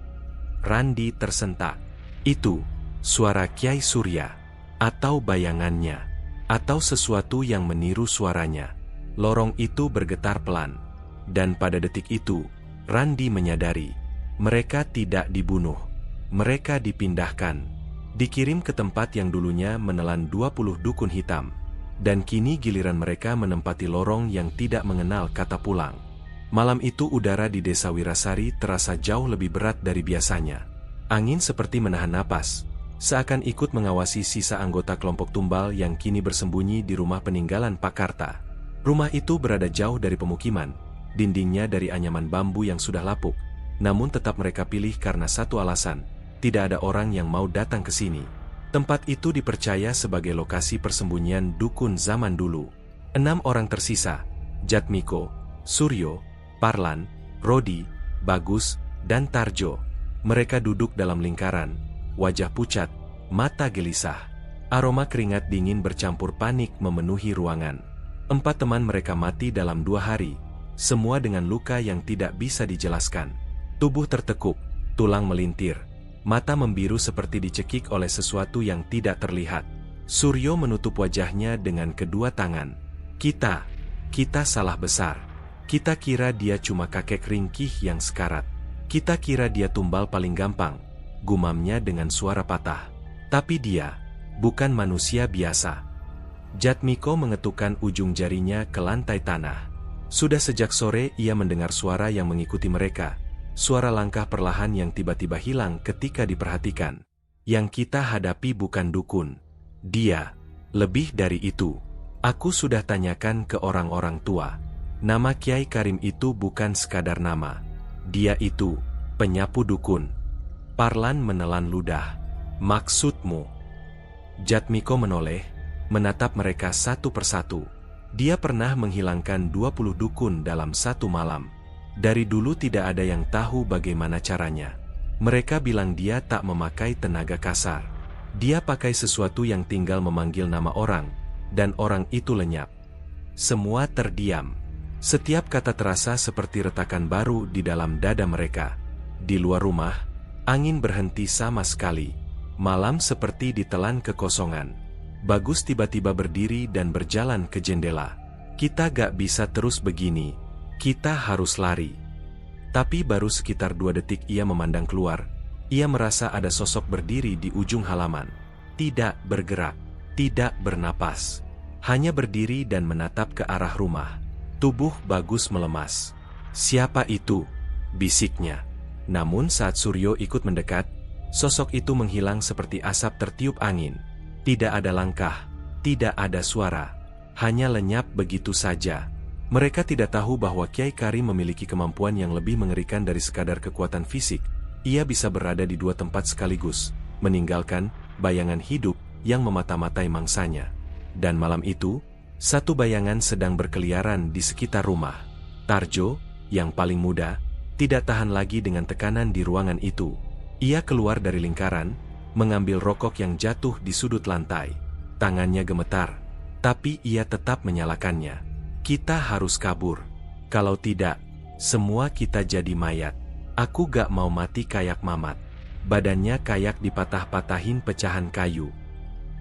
Randi tersentak. Itu suara Kyai Surya, atau bayangannya, atau sesuatu yang meniru suaranya. Lorong itu bergetar pelan, dan pada detik itu, Randi menyadari, mereka tidak dibunuh. Mereka dipindahkan, dikirim ke tempat yang dulunya menelan 20 dukun hitam, dan kini giliran mereka menempati lorong yang tidak mengenal kata pulang. Malam itu udara di desa Wirasari terasa jauh lebih berat dari biasanya. Angin seperti menahan napas, seakan ikut mengawasi sisa anggota kelompok tumbal yang kini bersembunyi di rumah peninggalan Pak Karta. Rumah itu berada jauh dari pemukiman, dindingnya dari anyaman bambu yang sudah lapuk, namun tetap mereka pilih karena satu alasan, tidak ada orang yang mau datang ke sini. Tempat itu dipercaya sebagai lokasi persembunyian dukun zaman dulu. 6 orang tersisa, Jatmiko, Suryo, Parlan, Rodi, Bagus, dan Tarjo. Mereka duduk dalam lingkaran, wajah pucat, mata gelisah. Aroma keringat dingin bercampur panik memenuhi ruangan. 4 teman mereka mati dalam 2 hari, semua dengan luka yang tidak bisa dijelaskan. Tubuh tertekuk, tulang melintir, mata membiru seperti dicekik oleh sesuatu yang tidak terlihat. Suryo menutup wajahnya dengan kedua tangan. Kita salah besar. Kita kira dia cuma kakek ringkih yang sekarat. Kita kira dia tumbal paling gampang, gumamnya dengan suara patah. Tapi dia bukan manusia biasa. Jatmiko mengetukkan ujung jarinya ke lantai tanah. Sudah sejak sore ia mendengar suara yang mengikuti mereka. Suara langkah perlahan yang tiba-tiba hilang ketika diperhatikan. Yang kita hadapi bukan dukun. Dia lebih dari itu. Aku sudah tanyakan ke orang-orang tua. Nama Kyai Karim itu bukan sekadar nama. Dia itu penyapu dukun. Parlan menelan ludah. Maksudmu? Jatmiko menoleh, menatap mereka satu persatu. Dia pernah menghilangkan 20 dukun dalam satu malam. Dari dulu tidak ada yang tahu bagaimana caranya. Mereka bilang dia tak memakai tenaga kasar. Dia pakai sesuatu yang tinggal memanggil nama orang, dan orang itu lenyap. Semua terdiam. Setiap kata terasa seperti retakan baru di dalam dada mereka. Di luar rumah, angin berhenti sama sekali. Malam seperti ditelan kekosongan. Bagus tiba-tiba berdiri dan berjalan ke jendela. Kita gak bisa terus begini. Kita harus lari. Tapi baru sekitar 2 detik ia memandang keluar. Ia merasa ada sosok berdiri di ujung halaman. Tidak bergerak, tidak bernapas. Hanya berdiri dan menatap ke arah rumah. Tubuh Bagus melemas. "Siapa itu?" bisiknya. Namun saat Suryo ikut mendekat, sosok itu menghilang seperti asap tertiup angin. Tidak ada langkah, tidak ada suara, hanya lenyap begitu saja. Mereka tidak tahu bahwa Kyai Karim memiliki kemampuan yang lebih mengerikan dari sekadar kekuatan fisik. Ia bisa berada di 2 tempat sekaligus, meninggalkan bayangan hidup yang memata-matai mangsanya. Dan malam itu, satu bayangan sedang berkeliaran di sekitar rumah. Tarjo, yang paling muda, tidak tahan lagi dengan tekanan di ruangan itu. Ia keluar dari lingkaran, mengambil rokok yang jatuh di sudut lantai. Tangannya gemetar, tapi ia tetap menyalakannya. Kita harus kabur. Kalau tidak, semua kita jadi mayat. Aku gak mau mati kayak Mamat. Badannya kayak dipatah-patahin pecahan kayu.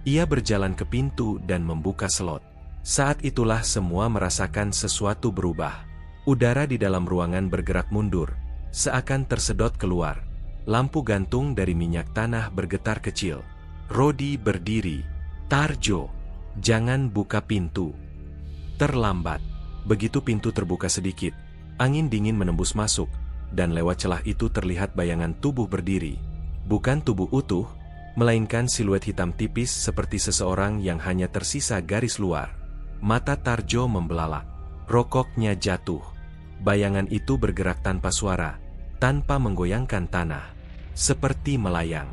Ia berjalan ke pintu dan membuka selot. Saat itulah semua merasakan sesuatu berubah. Udara di dalam ruangan bergerak mundur, seakan tersedot keluar. Lampu gantung dari minyak tanah bergetar kecil. Rodi berdiri. "Tarjo, jangan buka pintu." Terlambat. Begitu pintu terbuka sedikit, angin dingin menembus masuk, dan lewat celah itu terlihat bayangan tubuh berdiri. Bukan tubuh utuh, melainkan siluet hitam tipis seperti seseorang yang hanya tersisa garis luar. Mata Tarjo membelalak. Rokoknya jatuh. Bayangan itu bergerak tanpa suara, tanpa menggoyangkan tanah. Seperti melayang.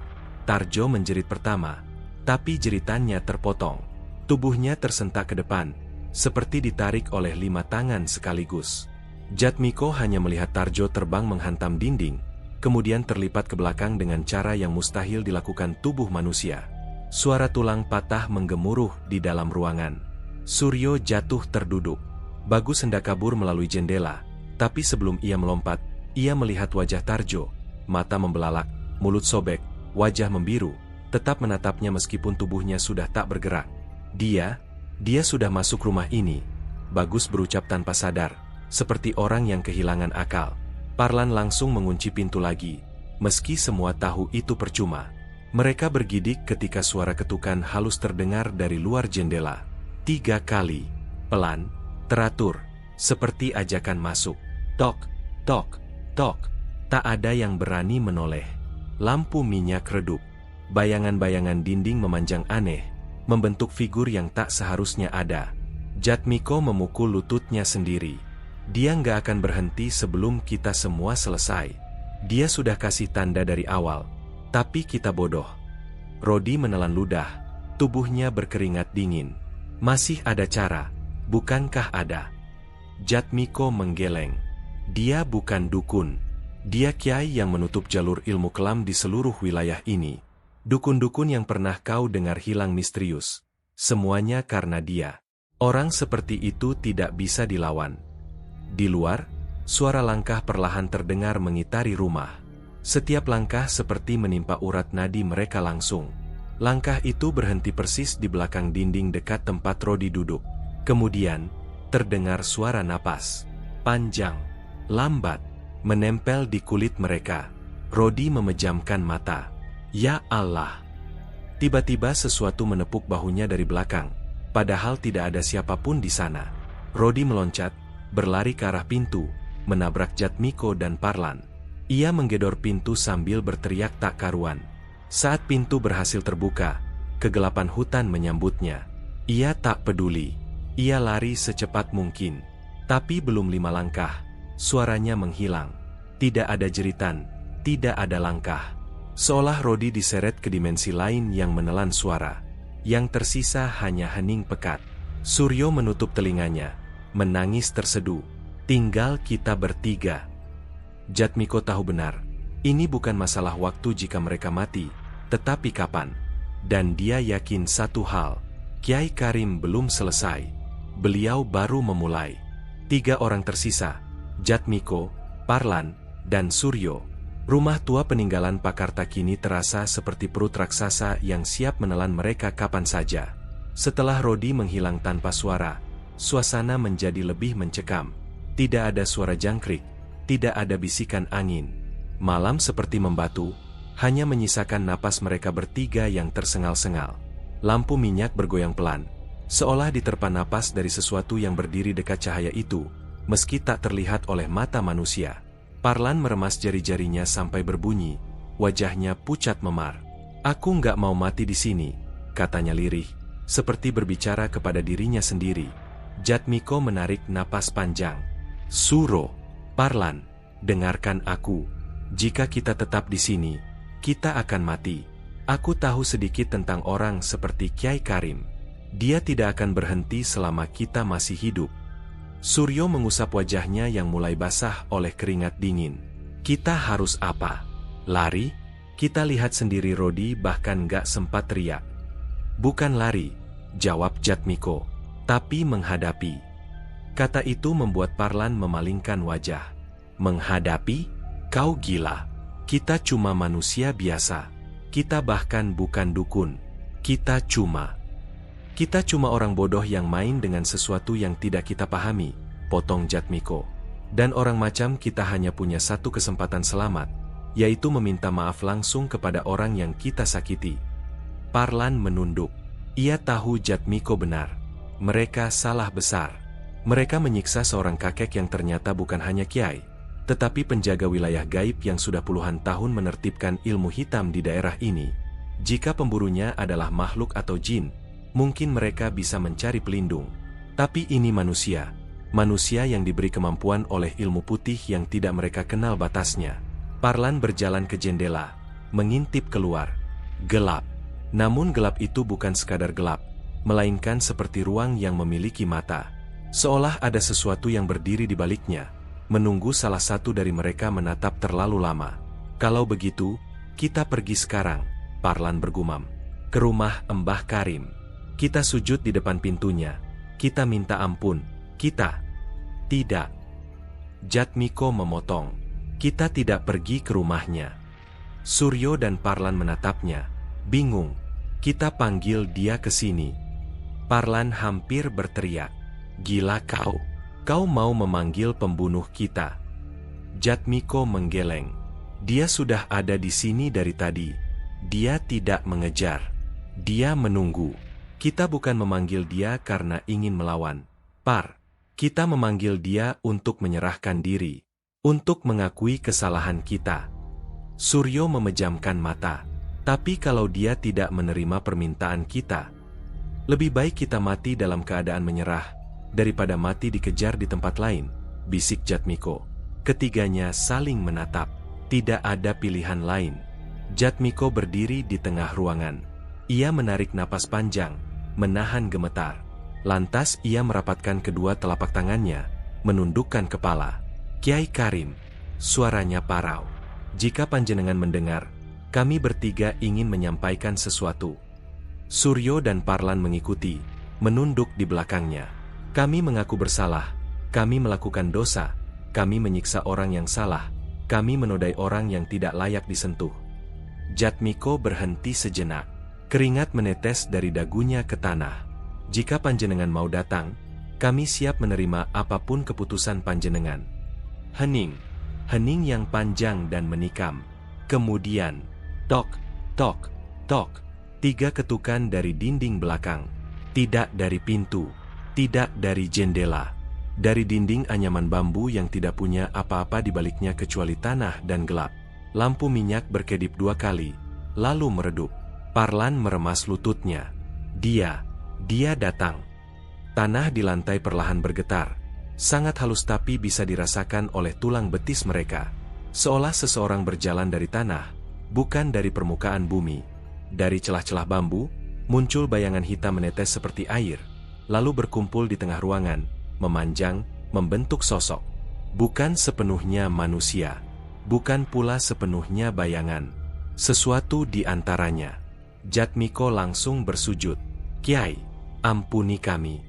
Tarjo menjerit pertama, tapi jeritannya terpotong. Tubuhnya tersentak ke depan, seperti ditarik oleh 5 tangan sekaligus. Jatmiko hanya melihat Tarjo terbang menghantam dinding, kemudian terlipat ke belakang dengan cara yang mustahil dilakukan tubuh manusia. Suara tulang patah menggemuruh di dalam ruangan. Suryo jatuh terduduk. Bagus hendak kabur melalui jendela, tapi sebelum ia melompat, ia melihat wajah Tarjo. Mata membelalak, mulut sobek, wajah membiru, tetap menatapnya meskipun tubuhnya sudah tak bergerak. Dia sudah masuk rumah ini. Bagus berucap tanpa sadar, seperti orang yang kehilangan akal. Parlan langsung mengunci pintu lagi, meski semua tahu itu percuma. Mereka bergidik ketika suara ketukan halus terdengar dari luar jendela. 3 kali, pelan, teratur, seperti ajakan masuk. Tok, tok, tok. Tak ada yang berani menoleh. Lampu minyak redup. Bayangan-bayangan dinding memanjang aneh, membentuk figur yang tak seharusnya ada. Jatmiko memukul lututnya sendiri. Dia nggak akan berhenti sebelum kita semua selesai. Dia sudah kasih tanda dari awal, tapi kita bodoh. Rodi menelan ludah, tubuhnya berkeringat dingin. Masih ada cara, bukankah ada? Jatmiko menggeleng. Dia bukan dukun. Dia kiai yang menutup jalur ilmu kelam di seluruh wilayah ini. Dukun-dukun yang pernah kau dengar hilang misterius. Semuanya karena dia. Orang seperti itu tidak bisa dilawan. Di luar, suara langkah perlahan terdengar mengitari rumah. Setiap langkah seperti menimpa urat nadi mereka langsung. Langkah itu berhenti persis di belakang dinding dekat tempat Rodi duduk. Kemudian, terdengar suara napas. Panjang, lambat, menempel di kulit mereka. Rodi memejamkan mata. Ya Allah! Tiba-tiba sesuatu menepuk bahunya dari belakang, padahal tidak ada siapapun di sana. Rodi meloncat, berlari ke arah pintu, menabrak Jatmiko dan Parlan. Ia menggedor pintu sambil berteriak tak karuan. Saat pintu berhasil terbuka, kegelapan hutan menyambutnya. Ia tak peduli. Ia lari secepat mungkin. Tapi belum 5 langkah, suaranya menghilang. Tidak ada jeritan, tidak ada langkah. Seolah Rodi diseret ke dimensi lain yang menelan suara. Yang tersisa hanya hening pekat. Suryo menutup telinganya, menangis terseduh. Tinggal kita bertiga. Jatmiko tahu benar, ini bukan masalah waktu jika mereka mati, tetapi kapan. Dan dia yakin satu hal, Kiai Karim belum selesai. Beliau baru memulai. 3 orang tersisa, Jatmiko, Parlan, dan Suryo. Rumah tua peninggalan Pakarta kini terasa seperti perut raksasa yang siap menelan mereka kapan saja. Setelah Rodi menghilang tanpa suara, suasana menjadi lebih mencekam. Tidak ada suara jangkrik, tidak ada bisikan angin. Malam seperti membatu, hanya menyisakan napas mereka bertiga yang tersengal-sengal. Lampu minyak bergoyang pelan, seolah diterpa napas dari sesuatu yang berdiri dekat cahaya itu, meski tak terlihat oleh mata manusia. Parlan meremas jari-jarinya sampai berbunyi, wajahnya pucat memar. Aku nggak mau mati di sini, katanya lirih, seperti berbicara kepada dirinya sendiri. Jatmiko menarik napas panjang. Suro, Parlan, dengarkan aku. Jika kita tetap di sini, kita akan mati. Aku tahu sedikit tentang orang seperti Kiai Karim. Dia tidak akan berhenti selama kita masih hidup. Suryo mengusap wajahnya yang mulai basah oleh keringat dingin. Kita harus apa? Lari? Kita lihat sendiri Rodi bahkan gak sempat teriak. Bukan lari, jawab Jatmiko, tapi menghadapi. Kata itu membuat Parlan memalingkan wajah. Menghadapi? Kau gila. Kita cuma manusia biasa. Kita bahkan bukan dukun. Kita cuma orang bodoh yang main dengan sesuatu yang tidak kita pahami, potong Jatmiko. Dan orang macam kita hanya punya satu kesempatan selamat, yaitu meminta maaf langsung kepada orang yang kita sakiti. Parlan menunduk. Ia tahu Jatmiko benar. Mereka salah besar. Mereka menyiksa seorang kakek yang ternyata bukan hanya kiai, tetapi penjaga wilayah gaib yang sudah puluhan tahun menertibkan ilmu hitam di daerah ini. Jika pemburunya adalah makhluk atau jin, mungkin mereka bisa mencari pelindung. Tapi ini manusia. Manusia yang diberi kemampuan oleh ilmu putih yang tidak mereka kenal batasnya. Parlan berjalan ke jendela, mengintip keluar. Gelap. Namun gelap itu bukan sekadar gelap, melainkan seperti ruang yang memiliki mata. Seolah ada sesuatu yang berdiri di baliknya, menunggu salah satu dari mereka menatap terlalu lama. Kalau begitu, kita pergi sekarang, Parlan bergumam. Ke rumah Mbah Karim. Kita sujud di depan pintunya. Kita minta ampun. Kita. Tidak. Jatmiko memotong. Kita tidak pergi ke rumahnya. Suryo dan Parlan menatapnya. Bingung. Kita panggil dia ke sini. Parlan hampir berteriak. Gila kau. Kau mau memanggil pembunuh kita. Jatmiko menggeleng. Dia sudah ada di sini dari tadi. Dia tidak mengejar. Dia menunggu. Kita bukan memanggil dia karena ingin melawan. Kita memanggil dia untuk menyerahkan diri. Untuk mengakui kesalahan kita. Suryo memejamkan mata. Tapi kalau dia tidak menerima permintaan kita, lebih baik kita mati dalam keadaan menyerah, daripada mati dikejar di tempat lain, bisik Jatmiko. Ketiganya saling menatap. Tidak ada pilihan lain. Jatmiko berdiri di tengah ruangan. Ia menarik napas panjang, menahan gemetar. Lantas ia merapatkan kedua telapak tangannya, menundukkan kepala. Kiai Karim, suaranya parau. Jika panjenengan mendengar, kami bertiga ingin menyampaikan sesuatu. Suryo dan Parlan mengikuti, menunduk di belakangnya. Kami mengaku bersalah, kami melakukan dosa, kami menyiksa orang yang salah, kami menodai orang yang tidak layak disentuh. Jatmiko berhenti sejenak. Keringat menetes dari dagunya ke tanah. Jika panjenengan mau datang, kami siap menerima apapun keputusan panjenengan. Hening. Hening yang panjang dan menikam. Kemudian, tok, tok, tok. 3 ketukan dari dinding belakang. Tidak dari pintu. Tidak dari jendela. Dari dinding anyaman bambu yang tidak punya apa-apa di baliknya kecuali tanah dan gelap. Lampu minyak berkedip 2 kali, lalu meredup. Parlan meremas lututnya. Dia datang. Tanah di lantai perlahan bergetar. Sangat halus tapi bisa dirasakan oleh tulang betis mereka. Seolah seseorang berjalan dari tanah, bukan dari permukaan bumi. Dari celah-celah bambu, muncul bayangan hitam menetes seperti air, lalu berkumpul di tengah ruangan, memanjang, membentuk sosok. Bukan sepenuhnya manusia. Bukan pula sepenuhnya bayangan. Sesuatu di antaranya. Jatmiko langsung bersujud. Kiai, ampuni kami.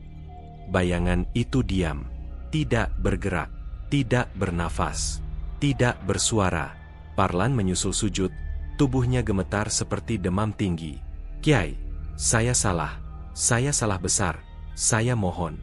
Bayangan itu diam. Tidak bergerak. Tidak bernafas. Tidak bersuara. Parlan menyusul sujud. Tubuhnya gemetar seperti demam tinggi. Kiai, saya salah. Saya salah besar. Saya mohon.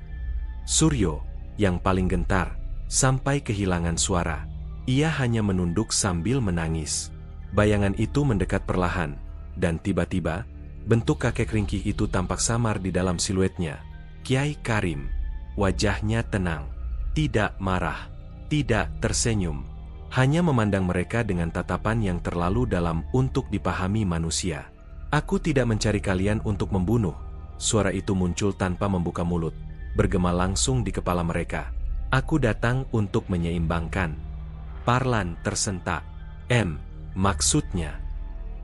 Suryo, yang paling gentar, sampai kehilangan suara. Ia hanya menunduk sambil menangis. Bayangan itu mendekat perlahan, dan tiba-tiba, bentuk kakek ringkih itu tampak samar di dalam siluetnya. Kiai Karim. Wajahnya tenang. Tidak marah. Tidak tersenyum. Hanya memandang mereka dengan tatapan yang terlalu dalam untuk dipahami manusia. Aku tidak mencari kalian untuk membunuh. Suara itu muncul tanpa membuka mulut. Bergema langsung di kepala mereka. Aku datang untuk menyeimbangkan. Parlan tersentak. Maksudnya?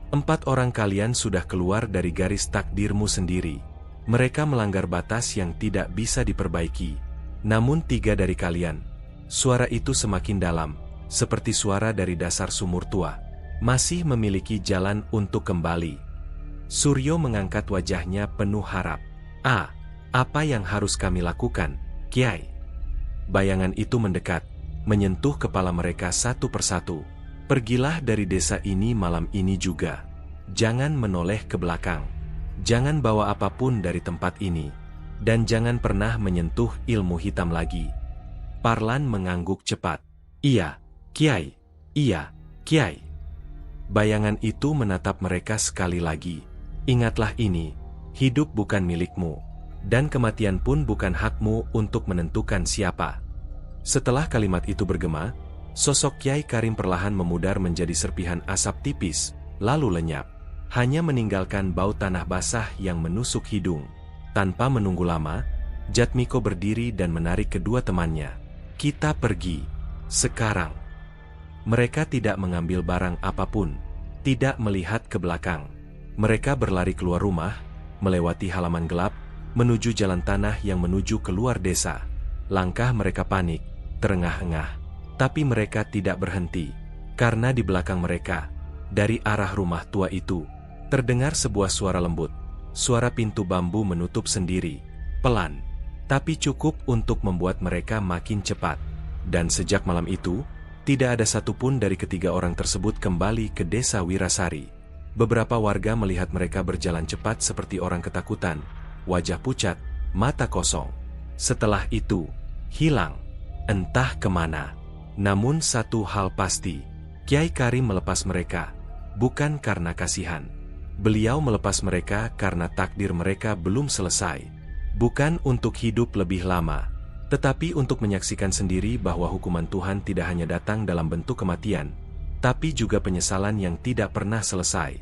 4 orang kalian sudah keluar dari garis takdirmu sendiri. Mereka melanggar batas yang tidak bisa diperbaiki. Namun 3 dari kalian. Suara itu semakin dalam, seperti suara dari dasar sumur tua. Masih memiliki jalan untuk kembali. Suryo mengangkat wajahnya penuh harap. Apa yang harus kami lakukan, Kiai? Bayangan itu mendekat, menyentuh kepala mereka satu persatu. Pergilah dari desa ini malam ini juga. Jangan menoleh ke belakang. Jangan bawa apapun dari tempat ini. Dan jangan pernah menyentuh ilmu hitam lagi. Parlan mengangguk cepat. Iya, Kiai. Iya, Kiai. Bayangan itu menatap mereka sekali lagi. Ingatlah ini, hidup bukan milikmu. Dan kematian pun bukan hakmu untuk menentukan siapa. Setelah kalimat itu bergema, sosok Kiai Karim perlahan memudar menjadi serpihan asap tipis, lalu lenyap. Hanya meninggalkan bau tanah basah yang menusuk hidung. Tanpa menunggu lama, Jatmiko berdiri dan menarik kedua temannya. Kita pergi. Sekarang. Mereka tidak mengambil barang apapun. Tidak melihat ke belakang. Mereka berlari keluar rumah, melewati halaman gelap, menuju jalan tanah yang menuju keluar desa. Langkah mereka panik, terengah-engah. Tapi mereka tidak berhenti, karena di belakang mereka, dari arah rumah tua itu, terdengar sebuah suara lembut. Suara pintu bambu menutup sendiri, pelan, tapi cukup untuk membuat mereka makin cepat. Dan sejak malam itu, tidak ada satupun dari ketiga orang tersebut kembali ke desa Wirasari. Beberapa warga melihat mereka berjalan cepat seperti orang ketakutan, wajah pucat, mata kosong. Setelah itu, hilang, entah kemana. Namun satu hal pasti, Kyai Karim melepas mereka, bukan karena kasihan. Beliau melepas mereka karena takdir mereka belum selesai. Bukan untuk hidup lebih lama, tetapi untuk menyaksikan sendiri bahwa hukuman Tuhan tidak hanya datang dalam bentuk kematian, tapi juga penyesalan yang tidak pernah selesai.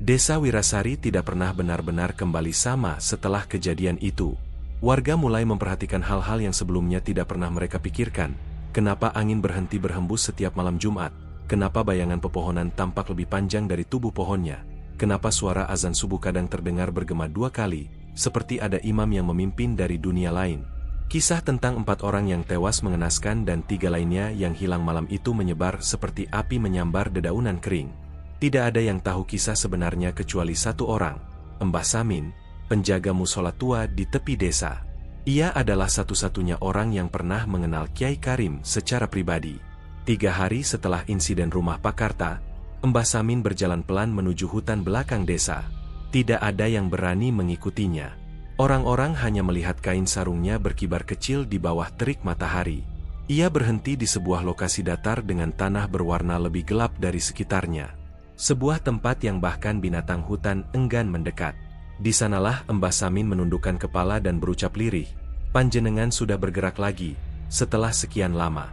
Desa Wirasari tidak pernah benar-benar kembali sama setelah kejadian itu. Warga mulai memperhatikan hal-hal yang sebelumnya tidak pernah mereka pikirkan. Kenapa angin berhenti berhembus setiap malam Jumat? Kenapa bayangan pepohonan tampak lebih panjang dari tubuh pohonnya? Kenapa suara azan subuh kadang terdengar bergema 2 kali, seperti ada imam yang memimpin dari dunia lain? Kisah tentang 4 orang yang tewas mengenaskan dan 3 lainnya yang hilang malam itu menyebar seperti api menyambar dedaunan kering. Tidak ada yang tahu kisah sebenarnya kecuali 1 orang, Mbah Samin, penjaga musola tua di tepi desa. Ia adalah satu-satunya orang yang pernah mengenal Kyai Karim secara pribadi. 3 hari setelah insiden rumah Pak Karta, Mbah Samin berjalan pelan menuju hutan belakang desa. Tidak ada yang berani mengikutinya. Orang-orang hanya melihat kain sarungnya berkibar kecil di bawah terik matahari. Ia berhenti di sebuah lokasi datar dengan tanah berwarna lebih gelap dari sekitarnya. Sebuah tempat yang bahkan binatang hutan enggan mendekat. Di sanalah Mbah Samin menundukkan kepala dan berucap lirih, "Panjenengan sudah bergerak lagi, setelah sekian lama."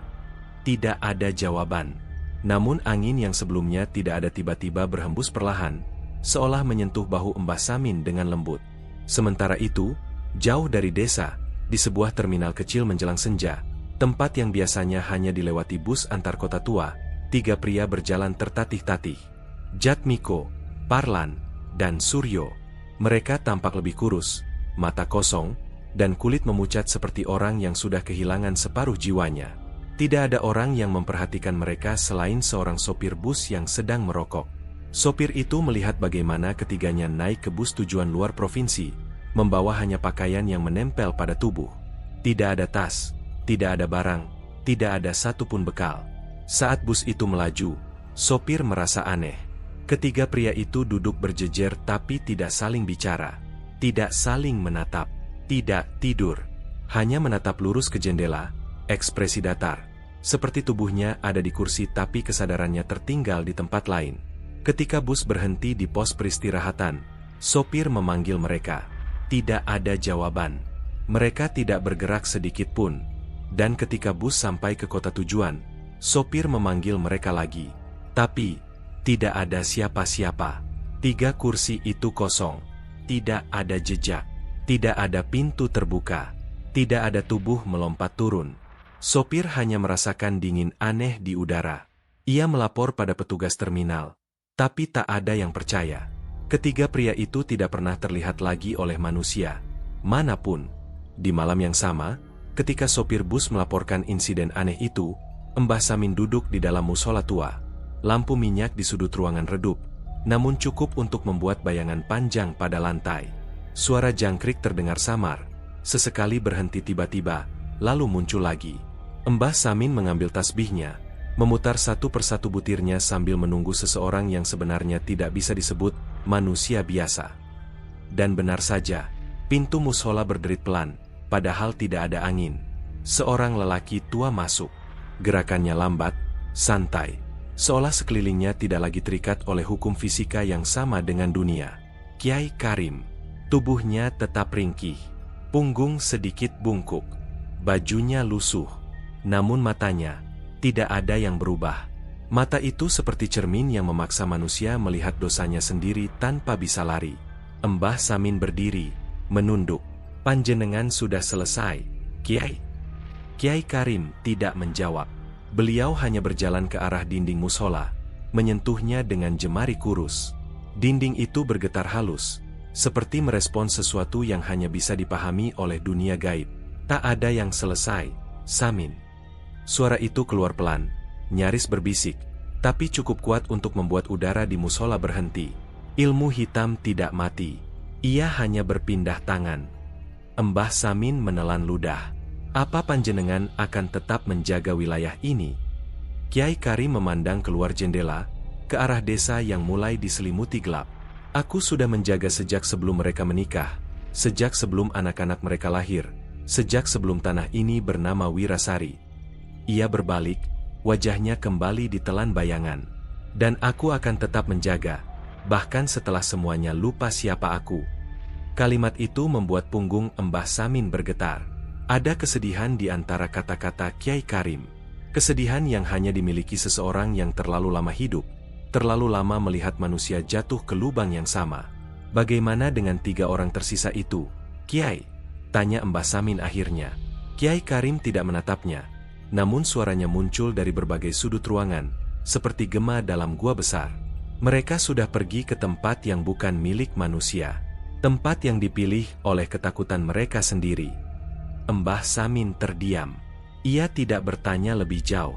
Tidak ada jawaban. Namun angin yang sebelumnya tidak ada tiba-tiba berhembus perlahan, seolah menyentuh bahu Mbah Samin dengan lembut. Sementara itu, jauh dari desa, di sebuah terminal kecil menjelang senja, tempat yang biasanya hanya dilewati bus antar kota tua, 3 pria berjalan tertatih-tatih. Jatmiko, Parlan, dan Suryo. Mereka tampak lebih kurus, mata kosong, dan kulit memucat seperti orang yang sudah kehilangan separuh jiwanya. Tidak ada orang yang memperhatikan mereka selain seorang sopir bus yang sedang merokok. Sopir itu melihat bagaimana ketiganya naik ke bus tujuan luar provinsi, membawa hanya pakaian yang menempel pada tubuh. Tidak ada tas, tidak ada barang, tidak ada satupun bekal. Saat bus itu melaju, sopir merasa aneh. Ketiga pria itu duduk berjejer tapi tidak saling bicara, tidak saling menatap, tidak tidur, hanya menatap lurus ke jendela, ekspresi datar, seperti tubuhnya ada di kursi tapi kesadarannya tertinggal di tempat lain. Ketika bus berhenti di pos peristirahatan, sopir memanggil mereka. Tidak ada jawaban. Mereka tidak bergerak sedikit pun. Dan ketika bus sampai ke kota tujuan, sopir memanggil mereka lagi. Tapi tidak ada siapa-siapa. 3 kursi itu kosong. Tidak ada jejak. Tidak ada pintu terbuka. Tidak ada tubuh melompat turun. Sopir hanya merasakan dingin aneh di udara. Ia melapor pada petugas terminal. Tapi tak ada yang percaya. Ketiga pria itu tidak pernah terlihat lagi oleh manusia manapun. Di malam yang sama, ketika sopir bus melaporkan insiden aneh itu, Mbah Samin duduk di dalam musola tua. Lampu minyak di sudut ruangan redup, namun cukup untuk membuat bayangan panjang pada lantai. Suara jangkrik terdengar samar, sesekali berhenti tiba-tiba, lalu muncul lagi. Mbah Samin mengambil tasbihnya, memutar satu persatu butirnya sambil menunggu seseorang yang sebenarnya tidak bisa disebut manusia biasa. Dan benar saja, pintu musola berderit pelan, padahal tidak ada angin. Seorang lelaki tua masuk. Gerakannya lambat, santai, seolah sekelilingnya tidak lagi terikat oleh hukum fisika yang sama dengan dunia. Kyai Karim. Tubuhnya tetap ringkih, punggung sedikit bungkuk, bajunya lusuh, namun matanya tidak ada yang berubah. Mata itu seperti cermin yang memaksa manusia melihat dosanya sendiri tanpa bisa lari. Mbah Samin berdiri, menunduk. "Panjenengan sudah selesai, Kyai?" Kyai Karim tidak menjawab. Beliau hanya berjalan ke arah dinding musola, menyentuhnya dengan jemari kurus. Dinding itu bergetar halus, seperti merespons sesuatu yang hanya bisa dipahami oleh dunia gaib. "Tak ada yang selesai, Samin." Suara itu keluar pelan, nyaris berbisik, tapi cukup kuat untuk membuat udara di musola berhenti. Ilmu hitam tidak mati. Ia hanya berpindah tangan. Mbah Samin menelan ludah. Apa panjenengan akan tetap menjaga wilayah ini? Kiai Karim memandang keluar jendela, ke arah desa yang mulai diselimuti gelap. Aku sudah menjaga sejak sebelum mereka menikah, sejak sebelum anak-anak mereka lahir, sejak sebelum tanah ini bernama Wirasari. Ia berbalik, wajahnya kembali ditelan bayangan. Dan aku akan tetap menjaga, bahkan setelah semuanya lupa siapa aku. Kalimat itu membuat punggung Mbah Samin bergetar. Ada kesedihan di antara kata-kata Kiai Karim. Kesedihan yang hanya dimiliki seseorang yang terlalu lama hidup, terlalu lama melihat manusia jatuh ke lubang yang sama. Bagaimana dengan 3 orang tersisa itu, Kiai? Tanya Mbah Samin akhirnya. Kiai Karim tidak menatapnya. Namun suaranya muncul dari berbagai sudut ruangan, seperti gema dalam gua besar. Mereka sudah pergi ke tempat yang bukan milik manusia. Tempat yang dipilih oleh ketakutan mereka sendiri. Mbah Samin terdiam. Ia tidak bertanya lebih jauh.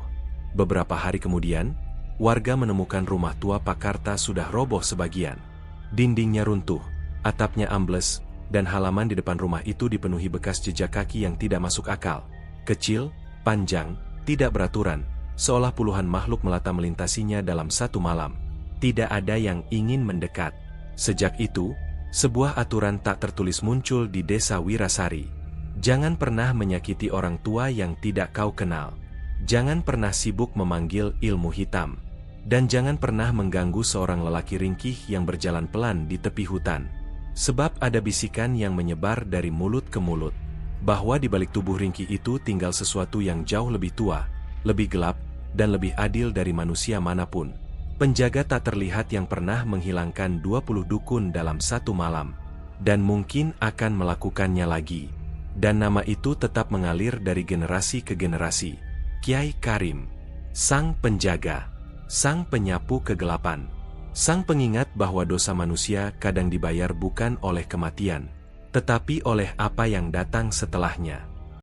Beberapa hari kemudian, warga menemukan rumah tua Pakarta sudah roboh sebagian. Dindingnya runtuh, atapnya ambles, dan halaman di depan rumah itu dipenuhi bekas jejak kaki yang tidak masuk akal. Kecil, panjang, tidak beraturan, seolah puluhan makhluk melata melintasinya dalam satu malam. Tidak ada yang ingin mendekat. Sejak itu, sebuah aturan tak tertulis muncul di desa Wirasari. Jangan pernah menyakiti orang tua yang tidak kau kenal. Jangan pernah sibuk memanggil ilmu hitam. Dan jangan pernah mengganggu seorang lelaki ringkih yang berjalan pelan di tepi hutan. Sebab ada bisikan yang menyebar dari mulut ke mulut, bahwa di balik tubuh ringkih itu tinggal sesuatu yang jauh lebih tua, lebih gelap, dan lebih adil dari manusia manapun. Penjaga tak terlihat yang pernah menghilangkan 20 dukun dalam satu malam, dan mungkin akan melakukannya lagi. Dan nama itu tetap mengalir dari generasi ke generasi. Kiai Karim, sang penjaga, sang penyapu kegelapan, sang pengingat bahwa dosa manusia kadang dibayar bukan oleh kematian, tetapi oleh apa yang datang setelahnya.